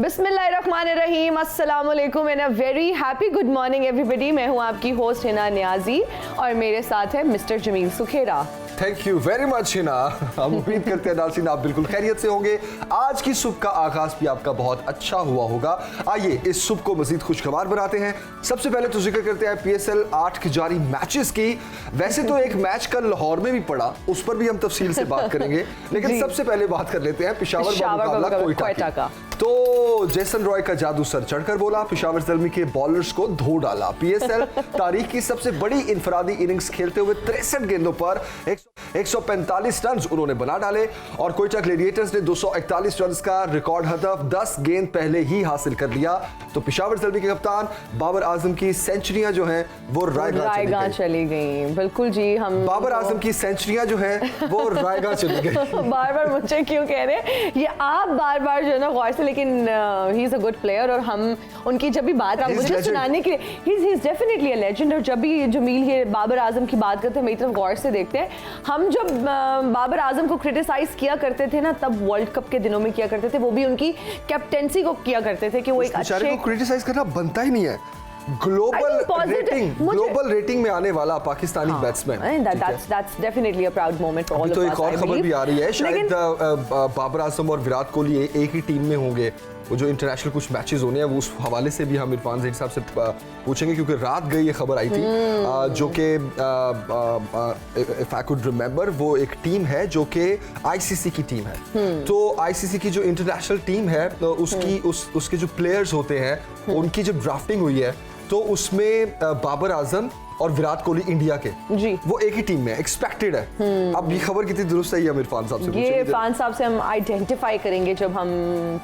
बिस्मिल्लाहिर्रहमानिर्रहीम, अस्सलाम वालेकुम and a very happy good morning everybody. मैं हूं आपकी होस्ट हिना नियाजी और मेरे साथ है mister Jameel Sukhera. Thank you very much Hina. हम उम्मीद करते हैं नाज़रीन आप बिल्कुल खैरियत से होंगे। आज की सुबह का आगाज भी आपका बहुत अच्छा हुआ होगा। आइए इस सुबह को मजीद खुशगवार बनाते हैं। सबसे पहले तो जिक्र करते हैं PSL 8 की जारी मैचेस की। वैसे तो एक मैच कल लाहौर में भी पड़ा, उस पर भी हम तफसील से बात करेंगे, लेकिन सबसे पहले बात कर लेते हैं पेशावर का मुकाबला कोयटा का। तो जेसन रॉय का जादू सर चढ़कर बोला, पेशावर ज़ल्मी के बॉलर्स को धो डाला। PSL तारीख की सबसे बड़ी इंफरादी इनिंग्स खेलते हुए 63 गेंदों पर 145 रन उन्होंने बना डाले और कोयटा ग्लेडिएटर्स ने 241 रन का रिकॉर्ड हदफ 10 गेंद पहले ही हासिल कर लिया। तो पेशावर ज़ल्मी के कप्तान बाबर आजम की सेंचुरियां जो हैं वो रायगां चली गई। बिल्कुल जी, हम बाबर आजम की सेंचुरियां जो हैं वो रायगां चली गई। बार बार मुझे क्यों कह रहे हैं ये आप बार जो है ना गौर से, लेकिन he is a good player और हम उनकी जब भी बात मुझे सुनाने के लिए he is definitely a legend. और जब भी जमील ये बाबर आजम की बात करते हैं मेरी तरफ गौर से देखते हैं। हम जब बाबर आजम को क्रिटिसाइज किया करते थे ना, तब वर्ल्ड कप के दिनों में किया करते थे, वो भी उनकी कैप्टेंसी को किया करते थे कि वो एक अच्छे को क्रिटिसाइज करना बनता ही नहीं है। ग्लोबल रेटिंग में आने वाला Pakistani batsman, that's definitely a proud moment for all of us। तो एक और खबर भी आ रही है, शायद बाबर आजम और विराट कोहली एक ही टीम में होंगे। वो जो इंटरनेशनल कुछ मैचेस होने हैं वो उस हवाले से भी हम इरफान ज़हीर साहब से पूछेंगे, क्योंकि रात गई ये खबर आई थी जो कि इफ आई कुड रिमेंबर वो एक टीम है जो कि ICC की टीम है। तो ICC की जो इंटरनेशनल टीम है उसके जो प्लेयर्स होते हैं उनकी जब ड्राफ्टिंग हुई है तो उसमें बाबर आजम और विराट कोहली इंडिया के जी वो एक ही टीम में एक्सपेक्टेड है। अब ये खबर कितनी दुरुस्त है ये हम इरफान साहब से पूछेंगे। ये इरफान साहब से हम आइडेंटिफाई करेंगे जब हम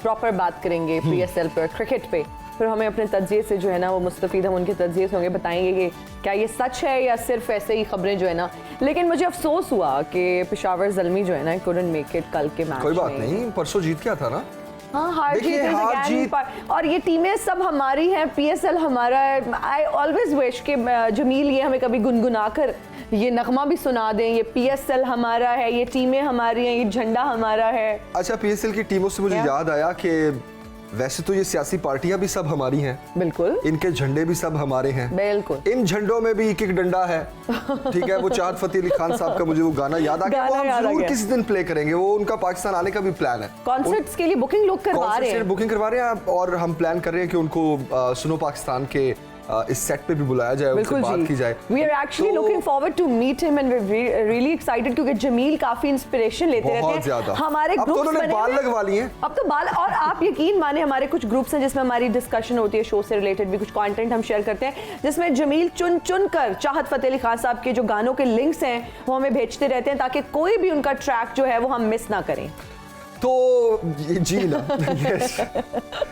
प्रॉपर बात करेंगे PSL पर, क्रिकेट पे। फिर हमें अपने तज्जिए से जो है ना वो मुस्तफीद हम उनके तज्जिए से होंगे, बताएंगे कि क्या ये सच है या सिर्फ ऐसे ही खबरें जो है ना। लेकिन मुझे अफसोस हुआ कि पेशावर ज़ल्मी जो है ना couldn't make it कल के मैच। कोई बात नहीं, परसों जीत क्या था ना। हाँ, हार जीत और ये टीमें सब हमारी हैं, PSL हमारा है। आई ऑलवेज विश कि जमील ये हमें कभी गुनगुना कर ये नगमा भी सुना दें, ये PSL हमारा है, ये टीमें हमारी हैं, ये झंडा हमारा है। अच्छा, PSL की टीमों से मुझे याद आया कि वैसे तो ये सियासी पार्टियां भी सब हमारी हैं, बिल्कुल, इनके झंडे भी सब हमारे हैं, बिल्कुल। इन झंडों में भी एक एक डंडा है, ठीक है। वो चाहत फतेह अली खान साहब का मुझे वो गाना याद आ गया, वो हम जरूर किसी दिन प्ले करेंगे। वो उनका पाकिस्तान आने का भी प्लान है, कॉन्सर्ट्स के लिए बुकिंग लोग करवा रहे हैं और हम प्लान कर रहे हैं कि उनको सुनो पाकिस्तान के इस सेट पे भी बुलाया जाए, उनसे बात की जाए। We are actually looking forward to meet him and we're really excited क्योंकि जमील काफी इंस्पिरेशन लेते रहते हैं। हमारे ग्रुप्स बने हैं, बाल लगवा लिए हैं अब तो बाल। और आप यकीन माने हमारे कुछ ग्रुप्स हैं जिसमें हमारी डिस्कशन होती है, शो से रिलेटेड भी कुछ कंटेंट हम शेयर करते हैं, जिसमें जमील चुन कर चाहत फतेह अली खान साहब के जो गानों के लिंक्स हैं वो हमें भेजते रहते हैं ताकि कोई भी उनका ट्रैक जो है वो हम मिस ना करें। तो जी ना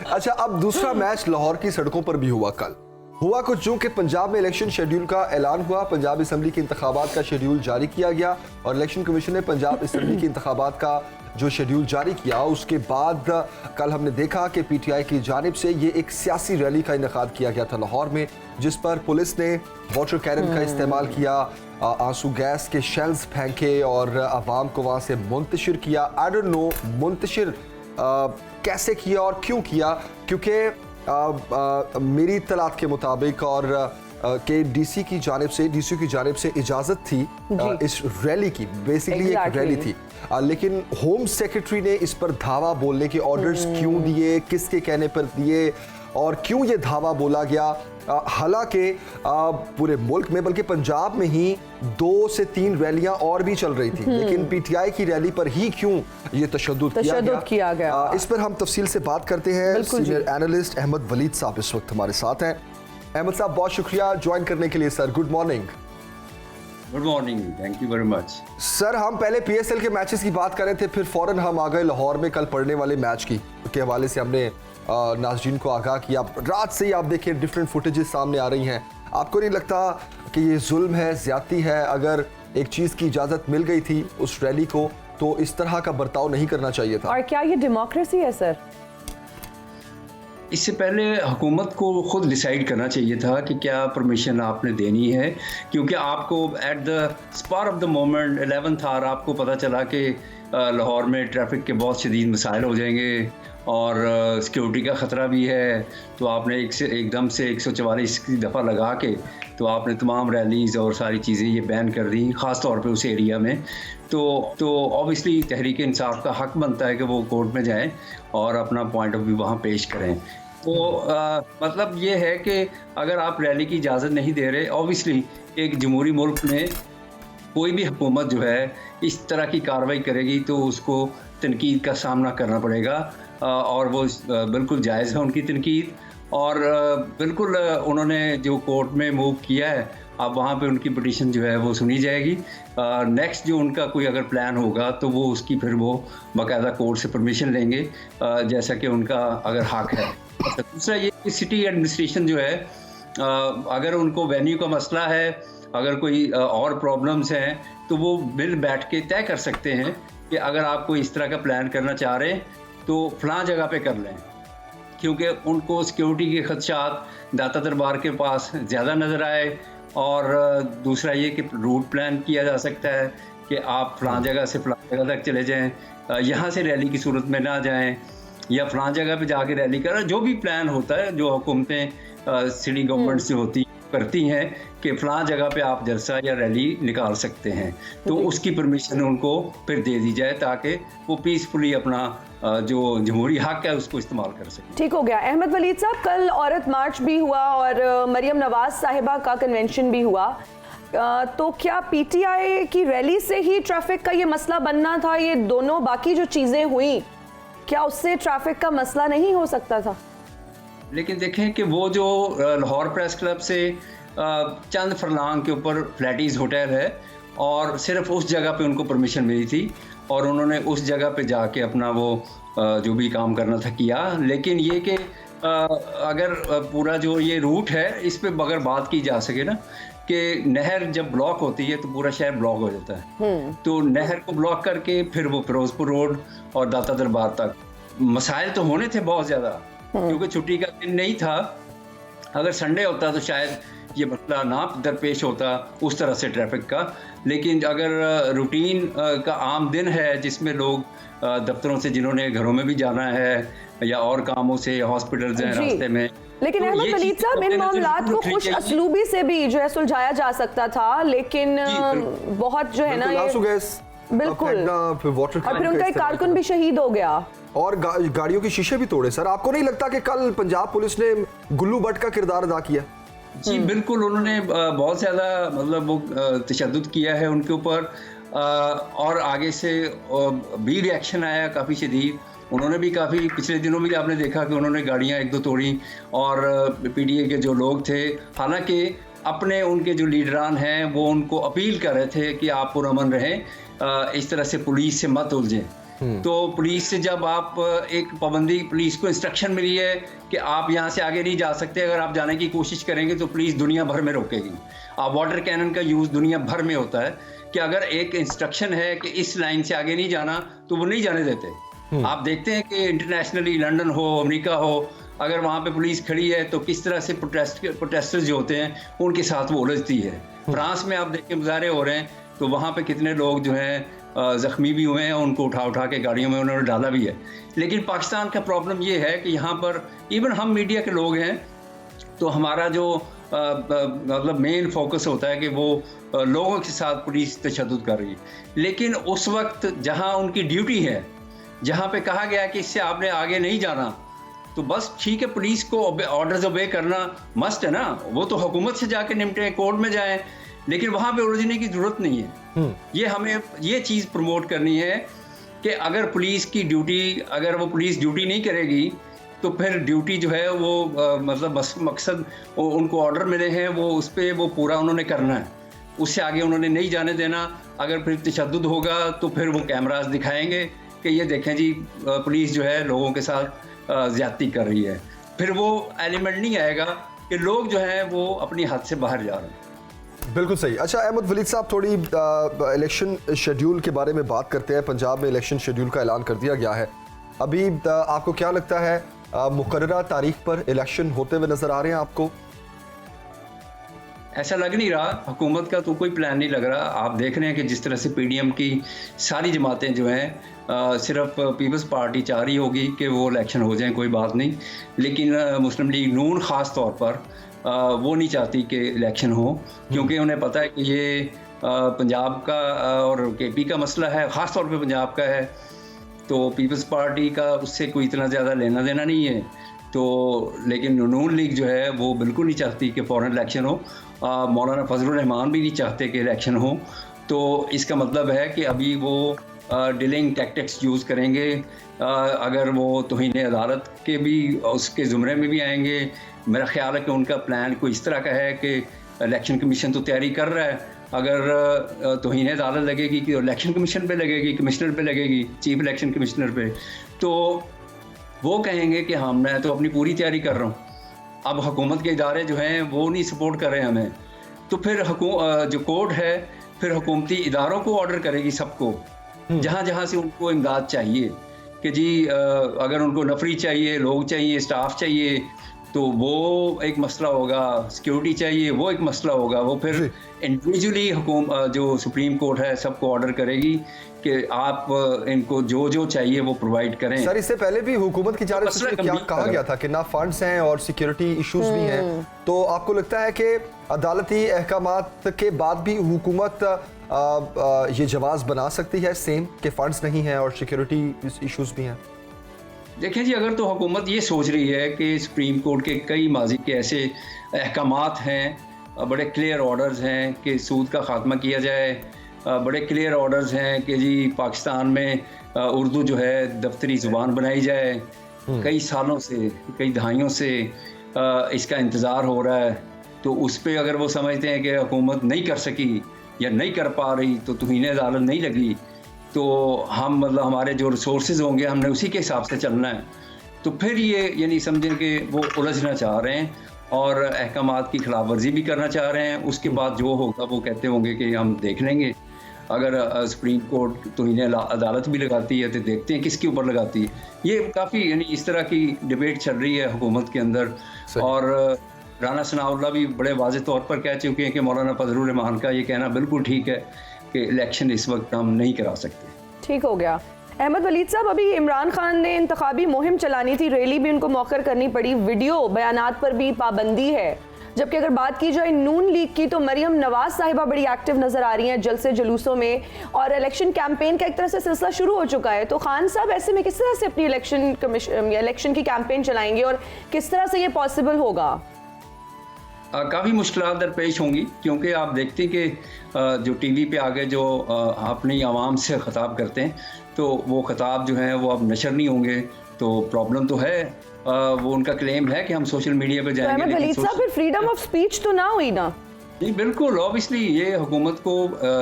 अच्छा, अब दूसरा मैच लाहौर की सड़कों पर भी हुआ। कल हुआ कुछ यूं कि पंजाब में इलेक्शन शेड्यूल का ऐलान हुआ, पंजाब असम्बली के इंतखाबात का शेड्यूल जारी किया गया और इलेक्शन कमीशन ने पंजाब असम्बली के इंतखाबात का जो शेड्यूल जारी किया उसके बाद कल हमने देखा कि PTI की जानिब से ये एक सियासी रैली का इनेकाद किया गया था लाहौर में, जिस पर पुलिस ने वाटर कैनन का इस्तेमाल किया, आंसू गैस के शेल्स फेंके और आवाम को वहाँ से मुंतशिर किया। आई डोंट नो मुंतशिर कैसे किया और क्यों किया, क्योंकि मेरी इत्तलात के मुताबिक और के DCU की जानिब से इजाज़त थी इस रैली की, बेसिकली एक रैली थी। लेकिन होम सेक्रेटरी ने इस पर धावा बोलने के ऑर्डर्स क्यों दिए, किसके कहने पर दिए और क्यों ये धावा बोला गया। हालांकि पूरे मुल्क में बल्कि पंजाब में ही 2 से 3 रैलियां और भी चल रही थी, लेकिन PTI की रैली पर ही क्यों ये तशद्दुद किया गया। इस पर हम तफसील से बात करते हैं। सीनियर एनालिस्ट अहमद वलीद साहब इस वक्त हमारे साथ हैं। अहमद साहब, बहुत शुक्रिया ज्वाइन करने के लिए sir. Good morning. Good morning, thank you very much sir. हम पहले PSL के मैचेस की बात कर रहे थे, फिर फौरन हम आ गए लाहौर में कल पड़ने वाले मैच के हवाले से हमने नाज़रीन को आगाह किया। रात से ही आप देखिए डिफरेंट फुटेजेस सामने आ रही हैं। आपको नहीं लगता कि ये जुल्म है, ज़्यादती है? अगर एक चीज़ की इजाज़त मिल गई थी उस रैली को तो इस तरह का बर्ताव नहीं करना चाहिए था। और क्या ये डेमोक्रेसी है सर? इससे पहले हुकूमत को खुद डिसाइड करना चाहिए था कि क्या परमिशन आपने देनी है, क्योंकि आपको at the spur of the moment 11th hour आपको पता चला कि लाहौर में ट्रैफिक के बहुत शदीद मसाइल हो जाएंगे और सिक्योरिटी का ख़तरा भी है, तो आपने एकदम से 144 की दफ़ा लगा के तो आपने तमाम रैलीज़ और सारी चीज़ें ये बैन कर दी, ख़ास तौर पे उस एरिया में। तो ऑब्वियसली तहरीक इंसाफ का हक़ बनता है कि वो कोर्ट में जाएं और अपना पॉइंट ऑफ व्यू वहाँ पेश करें। तो मतलब ये है कि अगर आप रैली की इजाज़त नहीं दे रहे, ऑब्वियसली एक जमहूरी मुल्क में कोई भी हुकूमत जो है इस तरह की कार्रवाई करेगी तो उसको तनकीद का सामना करना पड़ेगा, और वो बिल्कुल जायज़ है उनकी तनकीद। और बिल्कुल उन्होंने जो कोर्ट में मूव किया है, अब वहाँ पे उनकी पिटीशन जो है वो सुनी जाएगी। नेक्स्ट जो उनका कोई अगर प्लान होगा तो वो उसकी फिर वो बाकायदा कोर्ट से परमिशन लेंगे, जैसा कि उनका अगर हक है। दूसरा ये कि सिटी एडमिनिस्ट्रेशन जो है, अगर उनको वेन्यू का मसला है, अगर कोई और प्रॉब्लम्स हैं, तो वो मिल बैठ के तय कर सकते हैं कि अगर आप कोई इस तरह का प्लान करना चाह रहे हैं तो फ़लाँ जगह पे कर लें, क्योंकि उनको सिक्योरिटी के खदशात दाता दरबार के पास ज़्यादा नज़र आए। और दूसरा ये कि रूट प्लान किया जा सकता है कि आप फ़लाँ जगह से फ़लाँ जगह तक चले जाएँ, यहाँ से रैली की सूरत में ना जाएँ, या फ़लाँ जगह पे जाके रैली करें। जो भी प्लान होता है, जो हुकूमतें सिटी गवर्नमेंट्स जो करती हैं कि फ़लाँ जगह पे आप जलसा या रैली निकाल सकते हैं, तो उसकी परमिशन उनको फिर दे दी जाए ताकि वो पीसफुली अपना जो जमहूरी हक है उसको इस्तेमाल कर सकें। ठीक हो गया। अहमद वलीद साहब, कल औरत मार्च भी हुआ और मरियम नवाज साहिबा का कन्वेंशन भी हुआ, तो क्या पीटीआई की रैली से ही ट्रैफिक का ये मसला बनना था? ये दोनों बाकी जो चीज़ें हुई, क्या उससे ट्रैफिक का मसला नहीं हो सकता था? लेकिन देखें कि वो जो लाहौर प्रेस क्लब से चंद फरलांग के ऊपर फ्लैटीज़ होटल है और सिर्फ उस जगह पे उनको परमिशन मिली थी और उन्होंने उस जगह पे जाके अपना वो जो भी काम करना था किया। लेकिन ये कि अगर पूरा जो ये रूट है इस पे अगर बात की जा सके ना, कि नहर जब ब्लॉक होती है तो पूरा शहर ब्लॉक हो जाता है, तो नहर को ब्लॉक करके फिर वो फिरोजपुर रोड और दाता दरबार तक मसाइल तो होने थे बहुत ज़्यादा, क्योंकि छुट्टी का दिन नहीं था। अगर संडे होता तो शायद ये मसला ना दरपेश होता उस तरह से ट्रैफिक का। लेकिन अगर रूटीन का आम दिन है जिसमें लोग दफ्तरों से, जिन्होंने घरों में भी जाना है या और कामों से, हॉस्पिटल्स हैं रास्ते में, लेकिन तो अहमद वलीद साहब, इन मामलात को खुश असलूबी से भी जो है सुलझाया जा सकता था, लेकिन बहुत जो है ना ये बिल्कुल, और फिर उनका एक कारकुन भी शहीद हो गया और गाड़ियों के शीशे भी तोड़े। सर, आपको नहीं लगता कि कल पंजाब पुलिस ने गुल्लू भट्ट का किरदार अदा किया? जी बिल्कुल, उन्होंने बहुत ज़्यादा मतलब वो तशद्दुद किया है उनके ऊपर, और आगे से भी रिएक्शन आया काफ़ी शदीद। उन्होंने भी काफ़ी, पिछले दिनों में आपने देखा कि उन्होंने गाड़ियाँ एक दो तोड़ी और पीडीए के जो लोग थे, हालांकि अपने उनके जो लीडरान हैं वो उनको अपील कर रहे थे कि आप पुरअमन रहें, इस तरह से पुलिस से मत उलझें। तो पुलिस से जब आप एक पाबंदी, पुलिस को इंस्ट्रक्शन मिली है कि आप यहाँ से आगे नहीं जा सकते, अगर आप जाने की कोशिश करेंगे तो पुलिस दुनिया भर में रोकेगी। आप वाटर कैनन का यूज़ दुनिया भर में होता है कि अगर एक इंस्ट्रक्शन है कि इस लाइन से आगे नहीं जाना तो वो नहीं जाने देते। आप देखते हैं कि इंटरनेशनली लंदन हो, अमेरिका हो, अगर वहाँ पे पुलिस खड़ी है तो किस तरह से प्रोटेस्टर्स जो होते हैं उनके साथ वो उलझती है। फ्रांस में आप देखें मुजाहरे हो रहे हैं तो वहाँ पे कितने लोग जो हैं ज़ख्मी भी हुए हैं, उनको उठा के गाड़ियों में उन्होंने डाला भी है। लेकिन पाकिस्तान का प्रॉब्लम ये है कि यहाँ पर इवन हम मीडिया के लोग हैं तो हमारा जो मतलब मेन फोकस होता है कि वो लोगों के साथ पुलिस तशद्दुद कर रही है। लेकिन उस वक्त जहाँ उनकी ड्यूटी है, जहाँ पे कहा गया कि इससे आपने आगे नहीं जाना, तो बस ठीक है, पुलिस को ऑर्डर्स ओबे करना मस्ट है ना, वो तो हुकूमत से जाके निपटे, कोर्ट में जाएं, लेकिन वहाँ पे उलझने की ज़रूरत नहीं है। ये हमें ये चीज़ प्रमोट करनी है कि अगर पुलिस की ड्यूटी, अगर वो पुलिस ड्यूटी नहीं करेगी तो फिर ड्यूटी जो है वो मतलब बस मकसद उनको ऑर्डर मिले हैं वो उस पर वो पूरा उन्होंने करना है, उससे आगे उन्होंने नहीं जाने देना। अगर फिर तशद्दुद होगा तो फिर वो कैमरास दिखाएंगे कि ये देखें जी पुलिस जो है लोगों के साथ ज़्यादती कर रही है, फिर वो एलिमेंट नहीं आएगा कि लोग जो हैं वो अपनी हद से बाहर जा रहे हैं। बिल्कुल सही। अच्छा अहमद वलीद साहब, थोड़ी इलेक्शन शेड्यूल के बारे में बात करते हैं। पंजाब में इलेक्शन शेड्यूल का ऐलान कर दिया गया है। अभी आपको क्या लगता है मुकर्ररा तारीख पर इलेक्शन होते हुए नजर आ रहे हैं आपको? ऐसा लग नहीं रहा, हुकूमत का तो कोई प्लान नहीं लग रहा। आप देख रहे हैं कि जिस तरह से पीडीएम की सारी जमातें जो हैं सिर्फ पीपल्स पार्टी चाह रही होगी कि वो इलेक्शन हो जाए, कोई बात नहीं, लेकिन मुस्लिम लीग नून ख़ास तौर पर वो नहीं चाहती कि इलेक्शन हो, क्योंकि उन्हें पता है कि ये पंजाब का और केपी का मसला है, ख़ास तौर पे पंजाब का है, तो पीपल्स पार्टी का उससे कोई इतना ज़्यादा लेना देना नहीं है। तो लेकिन नून लीग जो है वो बिल्कुल नहीं चाहती कि फ़ौरन इलेक्शन हो। मौलाना फजलुर रहमान भी नहीं चाहते कि इलेक्शन हो। तो इसका मतलब है कि अभी वो डिलिंग टैक्टिक्स यूज़ करेंगे। अगर वो तौहीन अदालत के भी उसके ज़ुमरे में भी आएंगे, मेरा ख्याल है कि उनका प्लान कोई इस तरह का है कि इलेक्शन कमीशन तो तैयारी कर रहा है, अगर तौहीन अदालत लगेगी कि इलेक्शन कमीशन पे लगेगी, कमिश्नर पे लगेगी, चीफ इलेक्शन कमिश्नर पे, तो वो कहेंगे कि हाँ मैं तो अपनी पूरी तैयारी कर रहा हूँ। अब हुकूमत के इदारे जो हैं वो नहीं सपोर्ट कर रहे हैं हमें, तो फिर जो कोर्ट है फिर हुकूमती इदारों को ऑर्डर करेगी सबको, जहाँ जहाँ से उनको इमदाद चाहिए कि जी अगर उनको नफरी चाहिए, लोग चाहिए, स्टाफ चाहिए, तो वो एक मसला होगा, सिक्योरिटी चाहिए वो एक मसला होगा। वो फिर इंडिविजुअली जो सुप्रीम कोर्ट है सबको ऑर्डर करेगी कि आप इनको जो जो चाहिए वो प्रोवाइड करें। सर इससे पहले भी हुकूमत की जानिब से क्या कहा गया था कि ना फंड्स हैं और सिक्योरिटी इश्यूज भी हैं, तो आपको लगता है कि अदालती अहकामात के बाद भी हुकूमत ये जवाब बना सकती है सेम कि फंड्स नहीं हैं और सिक्योरिटी इश्यूज भी हैं? देखें जी, अगर तो हुकूमत ये सोच रही है कि सुप्रीम कोर्ट के कई माजी के ऐसे अहकामात हैं, बड़े क्लियर ऑर्डर्स हैं कि सूद का खात्मा किया जाए, बड़े क्लियर ऑर्डर्स हैं कि जी पाकिस्तान में उर्दू जो है दफ्तरी ज़ुबान बनाई जाए, कई सालों से, कई दहाइयों से इसका इंतज़ार हो रहा है, तो उस पर अगर वो समझते हैं कि हुकूमत नहीं कर सकी या नहीं कर पा रही तो तौहीन अदालत नहीं लगी, तो हम मतलब हमारे जो रिसोर्सेज होंगे हमने उसी के हिसाब से चलना है, तो फिर ये यानी समझें कि वो उलझना चाह रहे हैं और अहकामात की खिलाफ वर्जी भी करना चाह रहे हैं। उसके बाद जो होगा वो कहते होंगे कि हम देख लेंगे। अगर सुप्रीम कोर्ट तौहीन अदालत भी लगाती है तो देखते हैं किसके ऊपर लगाती है। ये काफ़ी यानी इस तरह की डिबेट चल रही है हुकूमत के अंदर, और राना सनाउल्लाह भी बड़े वाज़ेह तौर पर कह चुके हैं कि मौलाना फजलुर रहमान का ये कहना बिल्कुल ठीक है कि इलेक्शन इस वक्त हम नहीं करा सकते। ठीक हो गया। अहमद वलीद साहब, अभी इमरान खान ने इंतखाबी मुहिम चलानी थी, रैली भी उनको मौखर करनी पड़ी, वीडियो बयानात पर भी पाबंदी है, जबकि अगर बात की जाए नून लीग की तो मरियम नवाज साहिबा बड़ी एक्टिव नजर आ रही हैं जलसे जुलूसों में, और इलेक्शन कैंपेन का एक तरह से सिलसिला शुरू हो चुका है। तो खान साहब ऐसे में किस तरह से अपनी इलेक्शन की कैंपेन चलाएंगे और किस तरह से ये पॉसिबल होगा? काफ़ी मुश्किलात दरपेश होंगी, क्योंकि आप देखते हैं कि जो टीवी पे आगे जो अपनी आवाम से ख़िताब करते हैं तो वो ख़िताब जो है वो अब नशर नहीं होंगे, तो प्रॉब्लम तो है। वो उनका क्लेम है कि हम सोशल मीडिया पे जाएंगे, तो वलीद साहब फिर फ्रीडम ऑफ स्पीच तो ना हुई ना? नहीं, बिल्कुल ऑब्वियसली ये हुकूमत को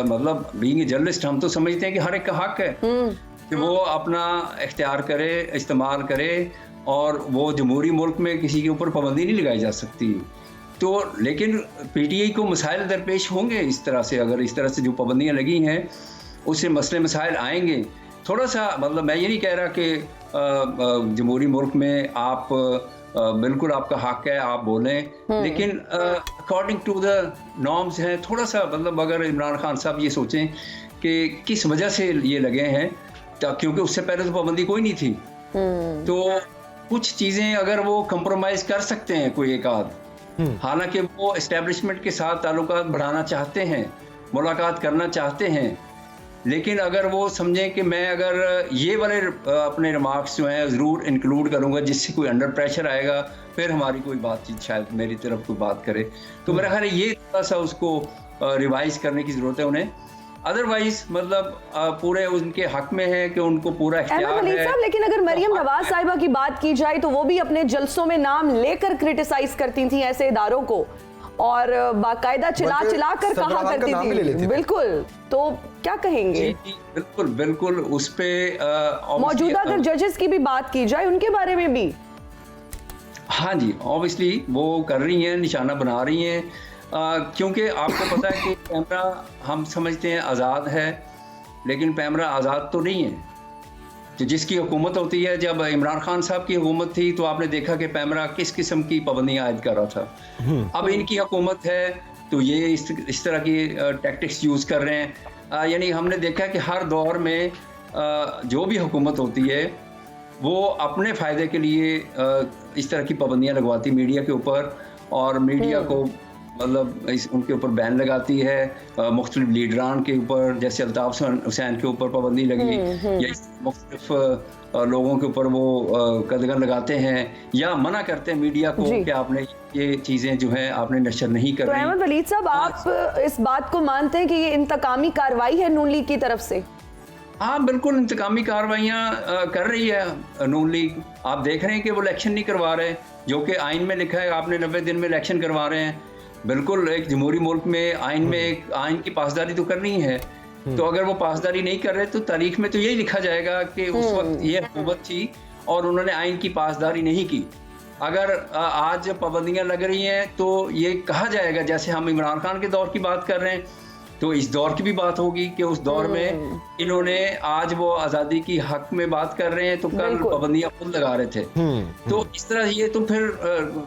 मतलब बीइंग ए जर्नलिस्ट हम तो समझते हैं कि हर एक का हक है कि वो अपना इख्तियार करे, इस्तेमाल करे, और वो जमहूरी मुल्क में किसी के ऊपर पाबंदी नहीं लगाई जा सकती। तो लेकिन पीटीआई को मसाइल दरपेश होंगे इस तरह से, अगर इस तरह से जो पाबंदियाँ लगी हैं उससे मसले मसाइल आएंगे। थोड़ा सा मतलब मैं ये नहीं कह रहा कि जमहूरी मुल्क में आप बिल्कुल आपका हक है आप बोलें, लेकिन अकॉर्डिंग टू द नॉर्म्स हैं। थोड़ा सा मतलब अगर इमरान खान साहब ये सोचें कि किस वजह से ये लगे हैं, क्योंकि उससे पहले तो पाबंदी कोई नहीं थी, तो कुछ चीज़ें अगर वो कंप्रोमाइज़ कर सकते हैं कोई एक आध, हालांकि वो एस्टेब्लिशमेंट के साथ ताल्लुकात बढ़ाना चाहते हैं, मुलाकात करना चाहते हैं, लेकिन अगर वो समझें कि मैं अगर ये वाले अपने रिमार्क्स जो हैं ज़रूर इंक्लूड करूँगा जिससे कोई अंडर प्रेशर आएगा, फिर हमारी कोई बातचीत शायद मेरी तरफ कोई बात करे, तो मेरा ख्याल है ये थोड़ा सा उसको रिवाइज करने की ज़रूरत है उन्हें। अदरवाइज मतलब पूरे उनके हक में है कि उनको पूरा इख्तियार है। लेकिन अगर मरियम नवाज साहिबा की बात की जाए तो वो भी अपने जलसों में नाम लेकर क्रिटिसाइज करती थी ऐसे इदारों को, और बाकायदा चिल्ला कर कहा करती थी। बिल्कुल, तो क्या कहेंगे? बिल्कुल बिल्कुल उस पे मौजूदा अगर जजेस की भी बात की जाए उनके बारे में भी, हाँ जी ऑब्वियसली वो कर रही हैं, निशाना बना रही हैं, क्योंकि आपको पता है कि पैमरा हम समझते हैं आज़ाद है, लेकिन पैमरा आज़ाद तो नहीं है। तो जिसकी हुकूमत होती है, जब इमरान खान साहब की हुकूमत थी तो आपने देखा कि पैमरा किस किस्म की पाबंदियां आयद कर रहा था। अब इनकी हुकूमत है तो ये इस तरह की टैक्टिक्स यूज़ कर रहे हैं। यानी हमने देखा कि हर दौर में जो भी हुकूमत होती है वो अपने फ़ायदे के लिए इस तरह की पाबंदियां लगवाती मीडिया के ऊपर, और मीडिया को मतलब उनके ऊपर बैन लगाती है। मुख्तलिफ लीडरान के ऊपर, जैसे अल्ताफ़ हुसैन के ऊपर पाबंदी लगी, या मुख्तलिफ लोगों के ऊपर वो कदगन लगाते हैं या मना करते हैं मीडिया को कि आपने ये चीज़ें जो है आपने नशर नहीं करनी। तो अहमद वलीद साहब, आप इस बात को मानते हैं कि ये इंतकामी कार्रवाई है नून लीग की तरफ से? हाँ बिल्कुल, इंतकामी कार्रवाइयाँ कर रही है नून लीग। आप देख रहे हैं कि वो इलेक्शन नहीं करवा रहे, जो कि आइन में लिखा है आपने 90 दिन में इलेक्शन करवा रहे हैं। बिल्कुल, एक जमहूरी मुल्क में आइन में एक आइन की पासदारी तो करनी है, तो अगर वो पासदारी नहीं कर रहे तो तारीख में तो यही लिखा जाएगा कि उस वक्त ये हुकूमत थी और उन्होंने आइन की पासदारी नहीं की। अगर आज पाबंदियां लग रही हैं तो ये कहा जाएगा, जैसे हम इमरान खान के दौर की बात कर रहे हैं तो इस दौर की भी बात होगी कि उस दौर में इन्होंने, आज वो आज़ादी की हक में बात कर रहे हैं तो कल पाबंदियां खुद लगा रहे थे। तो इस तरह ये तो फिर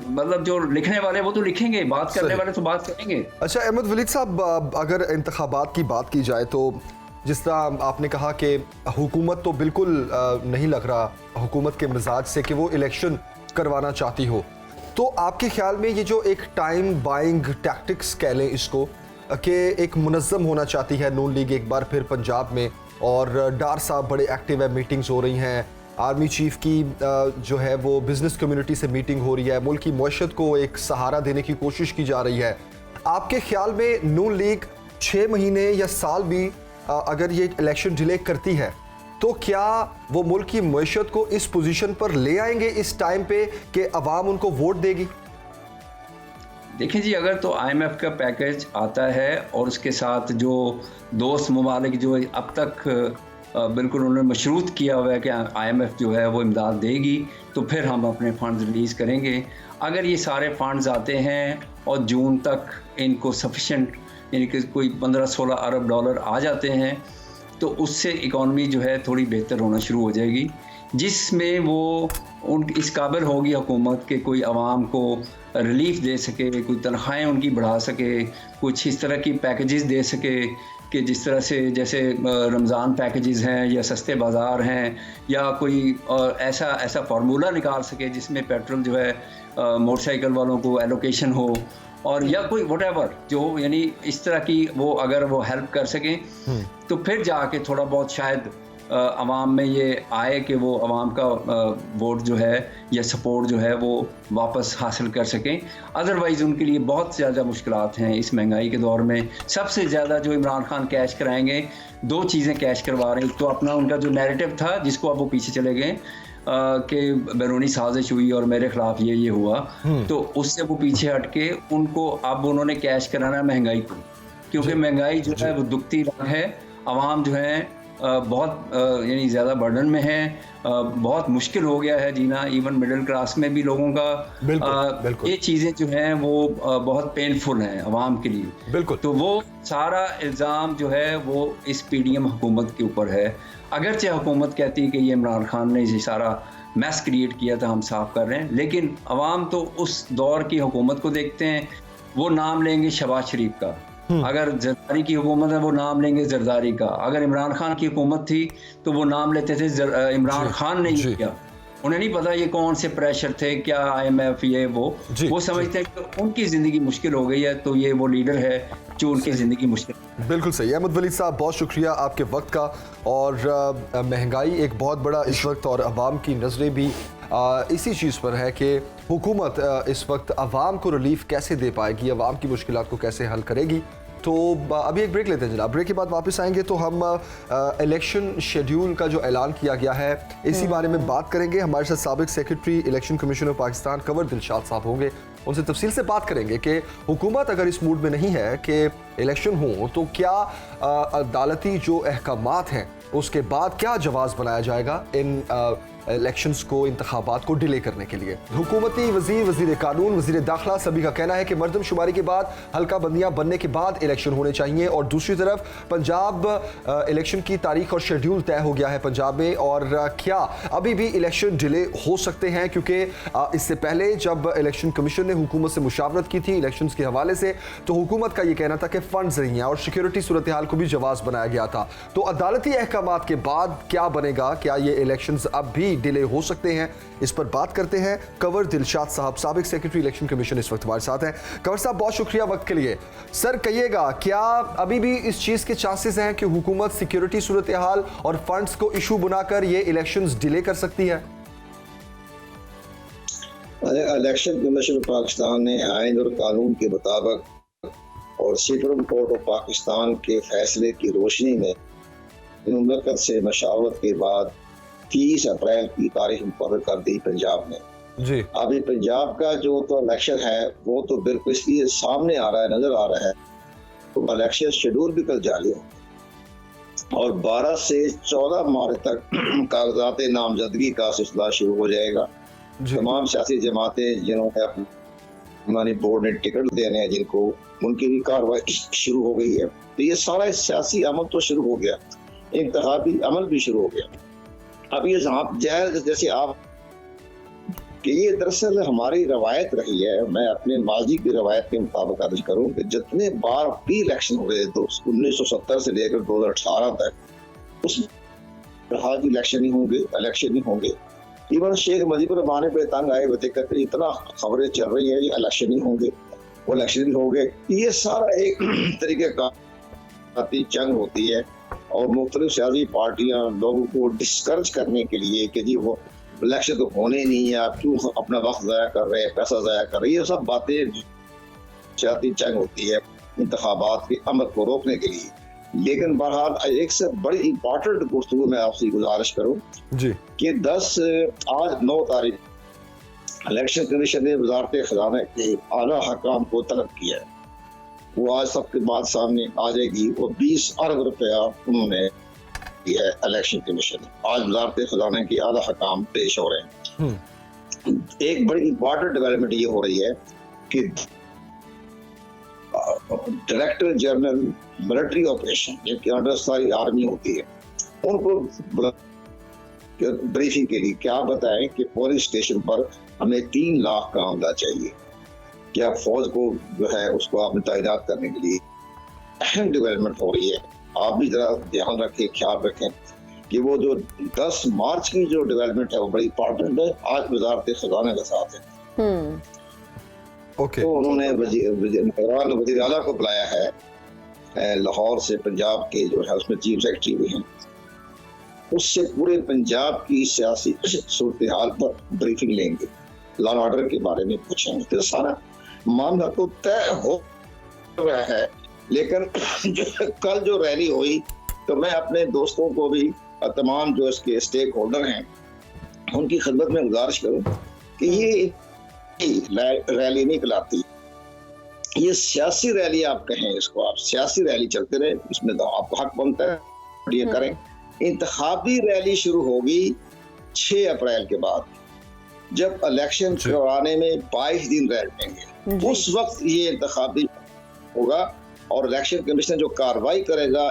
मतलब जो लिखने वाले वो तो लिखेंगे, बात करने वाले तो बात करेंगे। अच्छा अहमद वलीद साहब, अगर इंतखाबात की बात की जाए तो जिस तरह आपने कहा कि हुकूमत तो बिल्कुल नहीं लग रहा हुकूमत के मिजाज से कि वो इलेक्शन करवाना चाहती हो, तो आपके ख्याल में ये जो एक टाइम बाइंग टैक्टिक्स कह लें इसको, कि एक मुनज़्ज़म होना चाहती है नून लीग एक बार फिर पंजाब में, और डार साहब बड़े एक्टिव है, मीटिंग्स हो रही हैं, आर्मी चीफ की जो है वो बिज़नेस कम्युनिटी से मीटिंग हो रही है, मुल्क की मईशत को एक सहारा देने की कोशिश की जा रही है। आपके ख्याल में नून लीग 6 महीने या साल भी अगर ये इलेक्शन डिले करती है तो क्या वो मुल्क की मईशत को इस पोजीशन पर ले आएंगे इस टाइम पे कि अवाम उनको वोट देगी? देखिए जी, अगर तो IMF का पैकेज आता है और उसके साथ जो दोस्त ममालिक जो अब तक बिल्कुल उन्होंने मशरूत किया हुआ है कि IMF जो है वो इमदाद देगी, तो फिर हम अपने फंड्स रिलीज़ करेंगे। अगर ये सारे फंड्स आते हैं और जून तक इनको सफिशेंट, यानी कि कोई 15-16 अरब डॉलर आ जाते हैं, तो उससे इकॉनमी जो है थोड़ी बेहतर होना शुरू हो जाएगी, जिसमें वो इस काबिल होगी हुकूमत के कोई आवाम को रिलीफ दे सके, कोई तनख्वाहें उनकी बढ़ा सके, कुछ इस तरह की पैकेजेस दे सके कि जिस तरह से जैसे रमज़ान पैकेजेस हैं या सस्ते बाज़ार हैं, या कोई ऐसा फार्मूला निकाल सके जिसमें पेट्रोल जो है मोटरसाइकिल वालों को एलोकेशन हो, और या कोई व्हाटएवर जो, यानी इस तरह की वो अगर वो हेल्प कर सकें तो फिर जाके थोड़ा बहुत शायद अवाम में ये आए कि वो अवाम का वोट जो है या सपोर्ट जो है वो वापस हासिल कर सकें। अदरवाइज़ उनके लिए बहुत ज़्यादा मुश्किलात हैं इस महंगाई के दौर में। सबसे ज़्यादा जो इमरान खान कैश कराएंगे, 2 चीज़ें कैश करवा रहे हैं। तो अपना उनका जो नैरेटिव था जिसको अब वो पीछे चले गए कि बैरूनी साजिश हुई और मेरे खिलाफ ये हुआ, तो उससे वो पीछे हट के उनको अब उन्होंने कैश कराना महंगाई को, क्योंकि महंगाई जो है वो दुखती है, अवाम जो है बहुत यानी ज़्यादा बर्डन में है, बहुत मुश्किल हो गया है जीना, इवन मिडिल क्लास में भी लोगों का। बिल्कुल। ये चीज़ें जो हैं वो बहुत पेनफुल हैं अवाम के लिए। बिल्कुल। तो वो सारा इल्ज़ाम जो है वो इस PDM हुकूमत के ऊपर है। अगरचे हुकूमत कहती है कि ये इमरान खान ने ये सारा मैस क्रिएट किया था, हम साफ कर रहे हैं, लेकिन अवाम तो उस दौर की हुकूमत को देखते हैं, वो नाम लेंगे शहबाज शरीफ का। अगर जरदारी की हुकूमत है वो नाम लेंगे जरदारी का। अगर इमरान खान की हुकूमत थी तो वो नाम लेते थे इमरान खान ने ये किया। उन्हें नहीं पता ये कौन से प्रेशर थे, क्या IMF ये वो समझते हैं कि उनकी ज़िंदगी मुश्किल हो गई है तो ये वो लीडर है जो उनकी ज़िंदगी मुश्किल। बिल्कुल सही। अहमद वलीद साहब, बहुत शुक्रिया आपके वक्त का। और महंगाई एक बहुत बड़ा इस वक्त, और अवाम की नज़रें भी इसी चीज़ पर है कि हुकूमत इस वक्त अवाम को रिलीफ कैसे दे पाएगी, अवाम की मुश्किलात को कैसे हल करेगी। तो अभी एक ब्रेक लेते हैं जनाब। ब्रेक के बाद वापस आएंगे तो हम इलेक्शन शेड्यूल का जो ऐलान किया गया है इसी बारे में बात करेंगे। हमारे साथ साबिक secretary election commission of Pakistan Kanwar Dilshad साहब होंगे, उनसे तफसील से बात करेंगे कि हुकूमत अगर इस मूड में नहीं है कि इलेक्शन हो तो क्या अदालती जो अहकामात हैं उसके बाद क्या जवाब बनाया जाएगा इन इलेक्शंस को, इंतखाबात को डिले करने के लिए। हुकूमती वजीर कानून, वजीर दाखिला सभी का कहना है कि मरदमशुमारी के बाद हल्का बंदियां बनने के बाद इलेक्शन होने चाहिए। और दूसरी तरफ पंजाब इलेक्शन की तारीख और शेड्यूल तय हो गया है पंजाब में, और क्या अभी भी इलेक्शन डिले हो सकते हैं? क्योंकि इससे पहले जब इलेक्शन कमीशन ने हुकूमत से मुशावरत की थी इलेक्शंस के हवाले से, तो हुकूमत का ये कहना था कि फंड्स नहीं है और सिक्योरिटी सूरत हाल को भी जवाब बनाया गया था। तो अदालती अहकामात के बाद क्या बनेगा? क्या ये इलेक्शंस अब भी डिले हो सकते हैं? इस पर बात करते हैं। कंवर दिलशाद साहब, साबिक सेक्रेटरी इलेक्शन कमीशन, इस वक्त हमारे साथ हैं। कंवर साहब, बहुत शुक्रिया वक्त के लिए। सर, कहिएगा, क्या अभी भी इस चीज के चांसेस हैं कि हुकूमत सिक्योरिटी सूरत हाल और फंड्स को इशू बनाकर ये इलेक्शंस डिले कर सकती है? इलेक्शन कमीशन पाकिस्तान ने आइन और कानून के मुताबिक और सुप्रीम कोर्ट ऑफ पाकिस्तान के फैसले की रोशनी में मुमलकत से मशावरत के बाद 30 अप्रैल की तारीख मुकर्रर कर दी पंजाब में। जी। अभी पंजाब का जो तो इलेक्शन है वो तो बिल्कुल इसलिए सामने आ रहा है, नजर आ रहा है, तो इलेक्शन शेड्यूल भी कल जारी हो और 12 से 14 मार्च तक कागजात नामजदगी का सिलसिला शुरू हो जाएगा। तमाम सियासी जमातें जिन्होंने हमारे बोर्ड ने टिकट देने हैं जिनको, उनकी भी कार्रवाई शुरू हो गई है। तो ये सारा सियासी अमल तो शुरू हो गया, इंतखाबी अमल भी शुरू हो गया। अब ये जैसे आप कि ये दरअसल हमारी रवायत रही है, मैं अपने माजी की रवायत के मुताबिक अर्ज करूं कि जितने बार भी इलेक्शन हुए तो 1970 से लेकर 2018 तक उस इलेक्शन ही होंगे। इवन शेख मुजीबुर रहमान पे तंग आए हुए थे, इतना खबरें चल रही है इलेक्शन ही होंगे, वो इलेक्शन ही होंगे। ये सारा एक तरीके का जंग होती है और मुख्तलिफ सियासी पार्टियां लोगों को डिस्करेज करने के लिए कि जी वो इलेक्शन तो होने नहीं है, आप क्यों अपना वक्त ज़ाया कर रहे हैं, पैसा ज़ाया कर रहे हैं, ये सब बातें सियासी जंग होती है इंतखाबात के अमल को रोकने के लिए। लेकिन बहरहाल एक से बड़ी इंपॉर्टेंट गुफ्तगू मैं आपसे गुजारिश करूं जी कि आज 9 तारीख इलेक्शन कमीशन ने वजारत खजाना के आला हकाम को तलब किया है, वो आज सबके बाद सामने आ जाएगी। वो 20 अरब रुपया उन्होंने दिया है इलेक्शन कमीशन ने। आज वजारत खजाना के आला हकाम पेश हो रहे हैं। एक बड़ी इंपॉर्टेंट डेवलपमेंट ये हो रही है कि डायरेक्टर जनरल मिलिट्री ऑपरेशन, जिनके अंडर सारी आर्मी होती है, उनको ब्रीफिंग के लिए क्या बताएं कि पुलिस स्टेशन पर हमें 3 लाख का अमला चाहिए, क्या फौज को जो है उसको आपने तैनात करने के लिए अहम डेवलपमेंट हो रही है। आप भी जरा ध्यान रखें, ख्याल रखें कि वो जो 10 मार्च की जो डेवलपमेंट है वो बड़ी इंपॉर्टेंट है, आज वजारत खजाना के साथ है। ओके। तो उन्होंने वज़ीर आला को बुलाया है लाहौर से, पंजाब के जो है उसमें चीफ सेक्रेटरी भी हैं, उससे पूरे पंजाब की सियासी सूरत हाल पर ब्रीफिंग लेंगे, लॉ एंड ऑर्डर के बारे में पूछेंगे। तो सारा मामला तो तय हो रहा है। लेकिन कल जो रैली हुई, तो मैं अपने दोस्तों को भी, तमाम जो इसके स्टेक होल्डर हैं, उनकी खिदमत में गुजारिश करूं कि ये रैली नहीं कहलाती, ये सियासी रैली आप कहें इसको, आप सियासी रैली चलते रहे, इसमें तो आपको हक बनता है, ये करें। इंतखाबी रैली शुरू होगी 6 अप्रैल के बाद, जब इलेक्शन करवाने में 22 दिन रह जाएंगे, उस वक्त ये इंतखाबी होगा और इलेक्शन कमीशन जो कार्रवाई करेगा